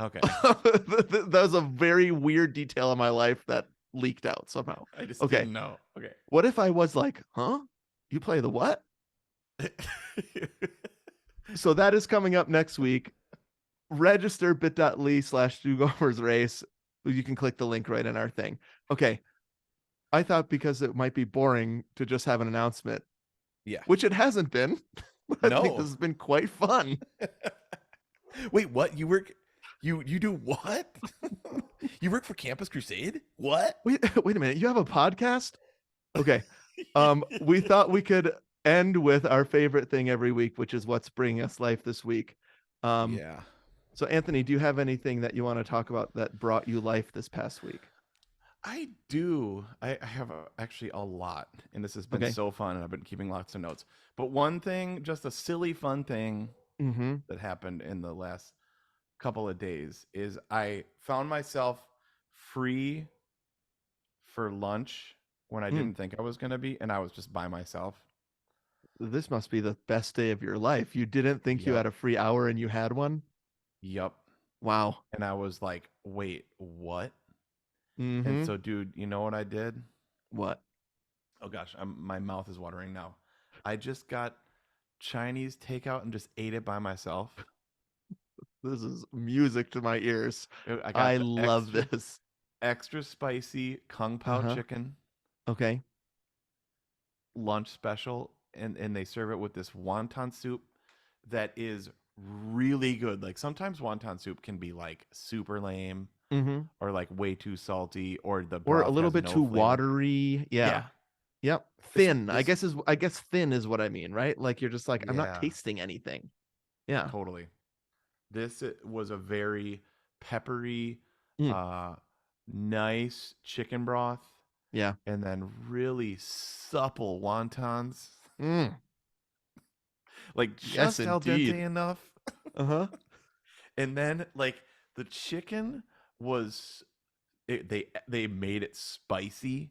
Okay. That was a very weird detail in my life that leaked out somehow. I just didn't know. Okay. What if I was like, huh? You play the what? So that is coming up next week. Register bit.ly/Two Gomers race. You can click the link right in our thing. Okay. I thought because it might be boring to just have an announcement. Yeah. Which it hasn't been. But I think this has been quite fun. Wait, what? You work? You do what? You work for Campus Crusade? What? Wait a minute. You have a podcast? Okay. We thought we could end with our favorite thing every week, which is what's bringing us life this week. Yeah. So Anthony, do you have anything that you want to talk about that brought you life this past week? I do. I have actually a lot, and this has been so fun, and I've been keeping lots of notes. But one thing, just a silly fun thing that happened in the last couple of days is I found myself free for lunch when I didn't think I was going to be, and I was just by myself. This must be the best day of your life. You didn't think you had a free hour and you had one? Yep. Wow. And I was like, wait, what? And so, dude, you know what I did? What? Oh, gosh, my mouth is watering now. I just got Chinese takeout and just ate it by myself. This is music to my ears. I love this. Extra spicy Kung Pao chicken. Okay. Lunch special. And they serve it with this wonton soup that is really good. Like sometimes wonton soup can be like super lame. Or like way too salty, or a little bit too watery. Yeah. Yep. Thin. I guess thin is what I mean, right? Like you're just like, I'm not tasting anything. Yeah. Totally. This was a very peppery, nice chicken broth, Yeah. and then really supple wontons, Mm, like yes, just al dente indeed. enough. Uh-huh. And then like the chicken was they made it spicy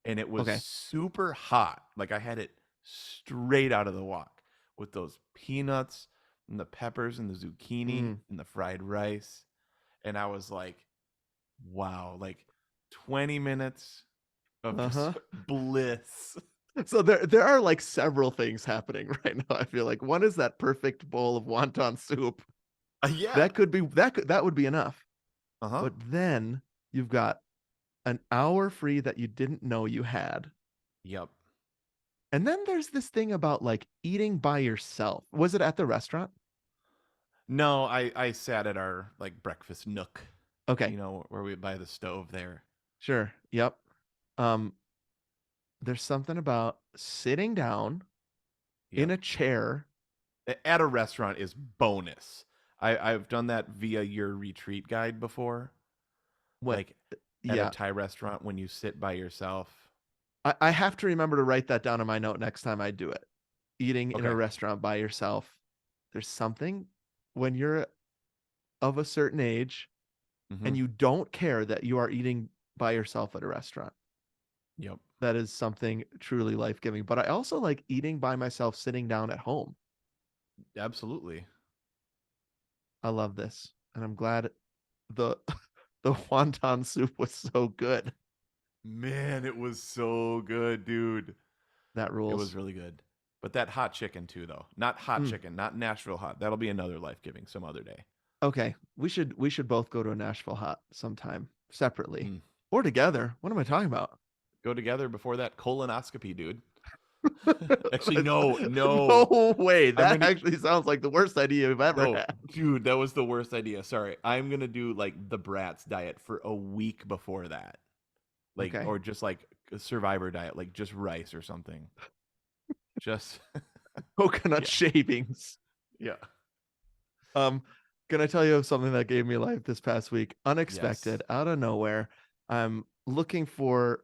and it was Okay. super hot. Like I had it straight out of the wok with those peanuts and the peppers and the zucchini Mm, and the fried rice. And I was like, wow, like 20 minutes of just uh-huh. bliss. So there are like several things happening right now. I feel like one is that perfect bowl of wonton soup. Yeah. That would be enough. Uh-huh. But then you've got an hour free that you didn't know you had. Yep. And then there's this thing about like eating by yourself. Was it at the restaurant? No, I sat at our like breakfast nook, Okay, where we by the stove there. sure. Yep. Um, there's something about sitting down in Yep. a chair. At a restaurant is bonus. I've done that via your retreat guide before. What? Like at a Yeah, Thai restaurant when you sit by yourself. I have to remember to write that down in my note next time I do it. Eating in a Okay. restaurant by yourself. There's something when you're of a certain age Mm-hmm. and you don't care that you are eating by yourself at a restaurant. Yep. That is something truly life-giving. But I also like eating by myself sitting down at home. Absolutely. I love this. And I'm glad the the wonton soup was so good. Man, it was so good, dude. That It was rules. really good. But that hot chicken too, though. Not hot Mm, chicken, not Nashville hot. That'll be another life giving some other day. okay. We should both go to a Nashville hot sometime separately Mm. or together. What am I talking about? Go together before that colonoscopy, dude. Actually, no, no. No way. I'm That gonna actually sounds like the worst idea you've ever no, had. dude, that was the worst idea. Sorry. I'm gonna do like the Bratz diet for a week before that. Like Okay. or just like a survivor diet, like just rice or something. Just Coconut yeah. shavings. Yeah. Um, can I tell you of something that gave me life this past week? Yes. Unexpected, out of nowhere. I'm looking for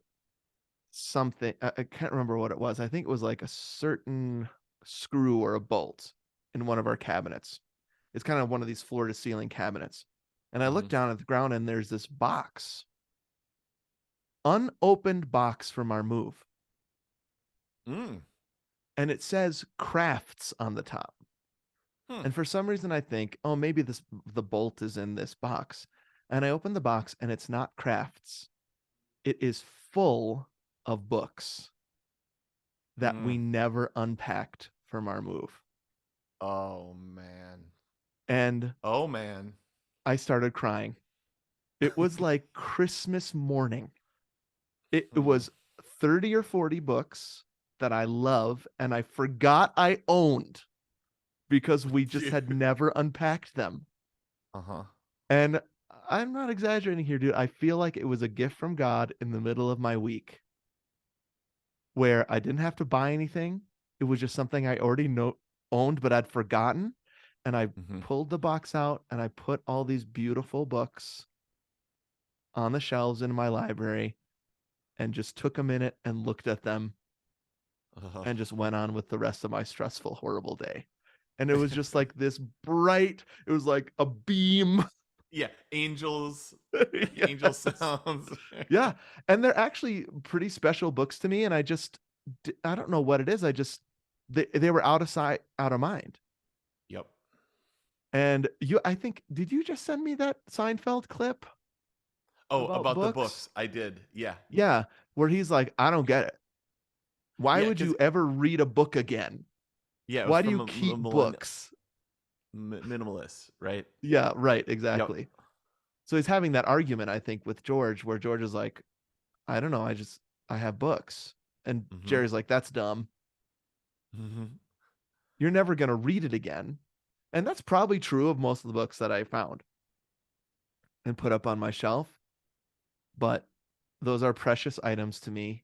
something. I can't remember what it was. I think it was like a certain screw or a bolt in one of our cabinets. It's kind of one of these floor to ceiling cabinets. And I look Mm-hmm. down at the ground and there's this box, unopened box from our move. Mm. And it says crafts on the top. Hmm. And for some reason, I think, oh, maybe the bolt is in this box. And I open the box and it's not crafts. It is full of books that we Mm. never unpacked from our move. Oh man. And Oh man. I started crying. It was like Christmas morning. It Hmm. was 30 or 40 books that I love and I forgot I owned because we just Dude. had never unpacked them. Uh-huh. And I'm not exaggerating here, dude. I feel like it was a gift from God in the middle of my week where I didn't have to buy anything. It was just something I already know owned, but I'd forgotten. And I Mm-hmm. pulled the box out and I put all these beautiful books on the shelves in my library and just took a minute and looked at them Uh-huh. and just went on with the rest of my stressful, horrible day. And it was just like this bright, it was like a beam. Yeah, angels, angel Yes. sounds. Yeah. And they're actually pretty special books to me. And I don't know what it is. They were out of sight, out of mind. Yep. And I think, did you just send me that Seinfeld clip Oh, about about the books? books. I did. Yeah. Yeah. Where he's like, I don't get it. Why Yeah, would because you ever read a book again? yeah, it was Why do from you a keep millennial books? minimalist, right? Yeah, right. Yep. Exactly. So he's having that argument, I think, with George, where George is like, I don't know. I have books. And Mm-hmm. Jerry's like, that's dumb. Mm-hmm. You're never going to read it again. And that's probably true of most of the books that I found and put up on my shelf. But those are precious items to me.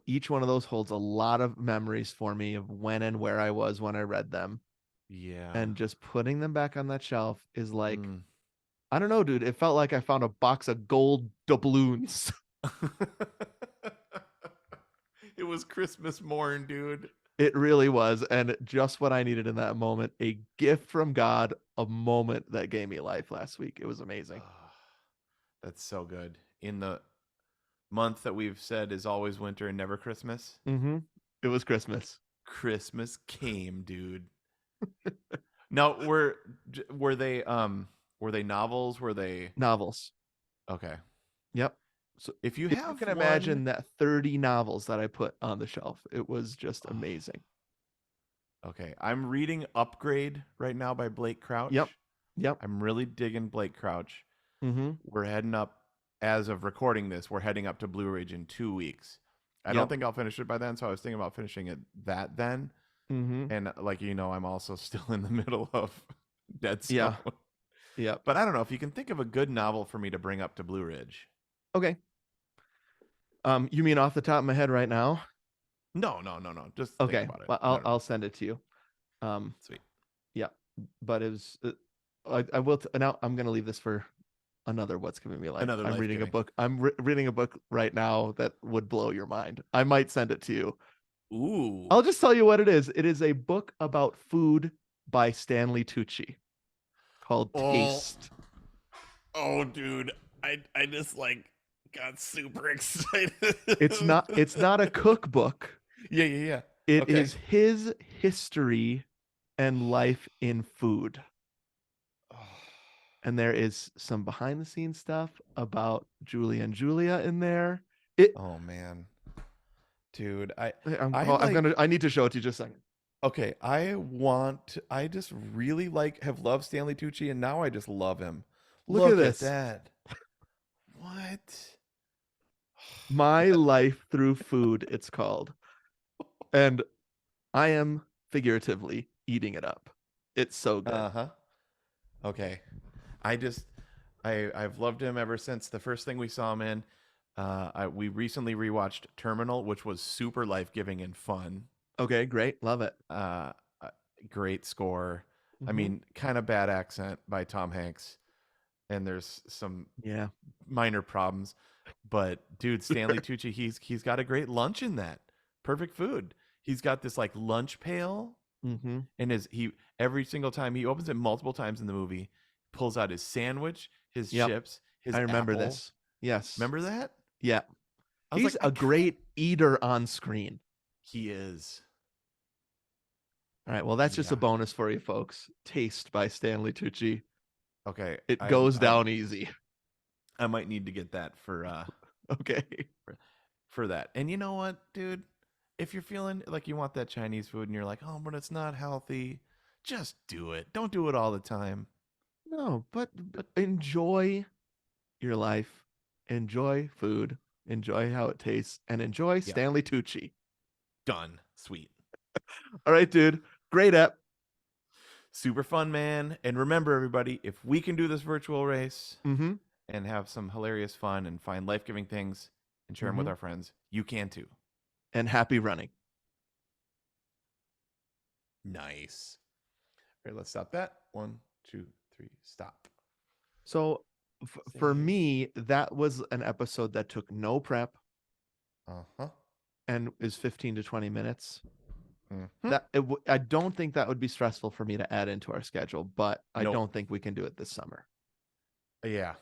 Each one of those holds a lot of memories for me of when and where I was when I read them. Yeah. And just putting them back on that shelf is like Mm. I don't know, dude. It felt like I found a box of gold doubloons. It was Christmas morn, dude. It really was. And just what I needed in that moment. A gift from God, a moment that gave me life last week. It was amazing. Ah, that's so good. In the month that we've said is always winter and never Christmas, Mm-hmm. It was Christmas. Christmas came, dude. Now, were they novels? Were they Novels. okay? Yep. So If you if you have can one, imagine that 30 novels that I put on the shelf, it was just oh, amazing. okay, I'm reading Upgrade right now by Blake Crouch. Yep. Yep. I'm really digging Blake Crouch. Mm-hmm. We're heading up, as of recording this, we're heading up to Blue Ridge in 2 weeks. I don't Yep. think I'll finish it by then, so I was thinking about finishing it that then. Mm-hmm. And like I'm also still in the middle of Dead Stone. Yeah. Yep. But I don't know if you can think of a good novel for me to bring up to Blue Ridge. Okay. You mean off the top of my head right now? No. Just think Okay. about it. Well, I don't know. I'll send it to you. Sweet. Yeah. But it was I will now I'm gonna leave this for another what's giving me life. Another I'm life reading a giving. book. I'm reading a book right now that would blow your mind. I might send it to you. Ooh. I'll just tell you what it is. It is a book about food by Stanley Tucci called Taste. Oh, dude. I just got super excited. It's not a cookbook. Yeah. It Okay. is his history and life in food. And there is some behind the scenes stuff about Julie and Julia in there. Oh man. Dude, I need to show it to you just a second. okay, I just really have loved Stanley Tucci and now I just love him. Look at this. that. What? My Life Through Food, it's called. And I am figuratively eating it up. It's so good. Uh-huh. Okay. I've loved him ever since the first thing we saw him in. We recently rewatched Terminal, which was super life-giving and fun. Okay, great. Love it. Great score. I Mhm. mean, kind of bad accent by Tom Hanks. And there's some minor problems. But dude, Stanley Tucci, he's got a great lunch in that. Perfect food. He's got this lunch pail. Mm-hmm. And every single time he opens it multiple times in the movie, pulls out his sandwich, his chips, his I remember apple. this. Yes. Remember that? Yeah. He's a great eater on screen. He is. All right. Well, that's just a bonus for you folks. Taste by Stanley Tucci. Okay. It goes down easy. I might need to get that for okay. For that. And you know what, dude? If you're feeling like you want that Chinese food and you're like, oh, but it's not healthy, just do it. Don't do it all the time. No, but enjoy your life. Enjoy food. Enjoy how it tastes. And enjoy Stanley Tucci. Done. Sweet. All right, dude. Great app. Super fun, man. And remember, everybody, if we can do this virtual race and have some hilarious fun and find life-giving things and share them with our friends, you can too. And happy running. Nice. All right, let's stop that. 1, 2, 3, stop. So for me, that was an episode that took no prep. And is 15 to 20 minutes. I don't think that would be stressful for me to add into our schedule, but I don't think we can do it this summer. Yeah,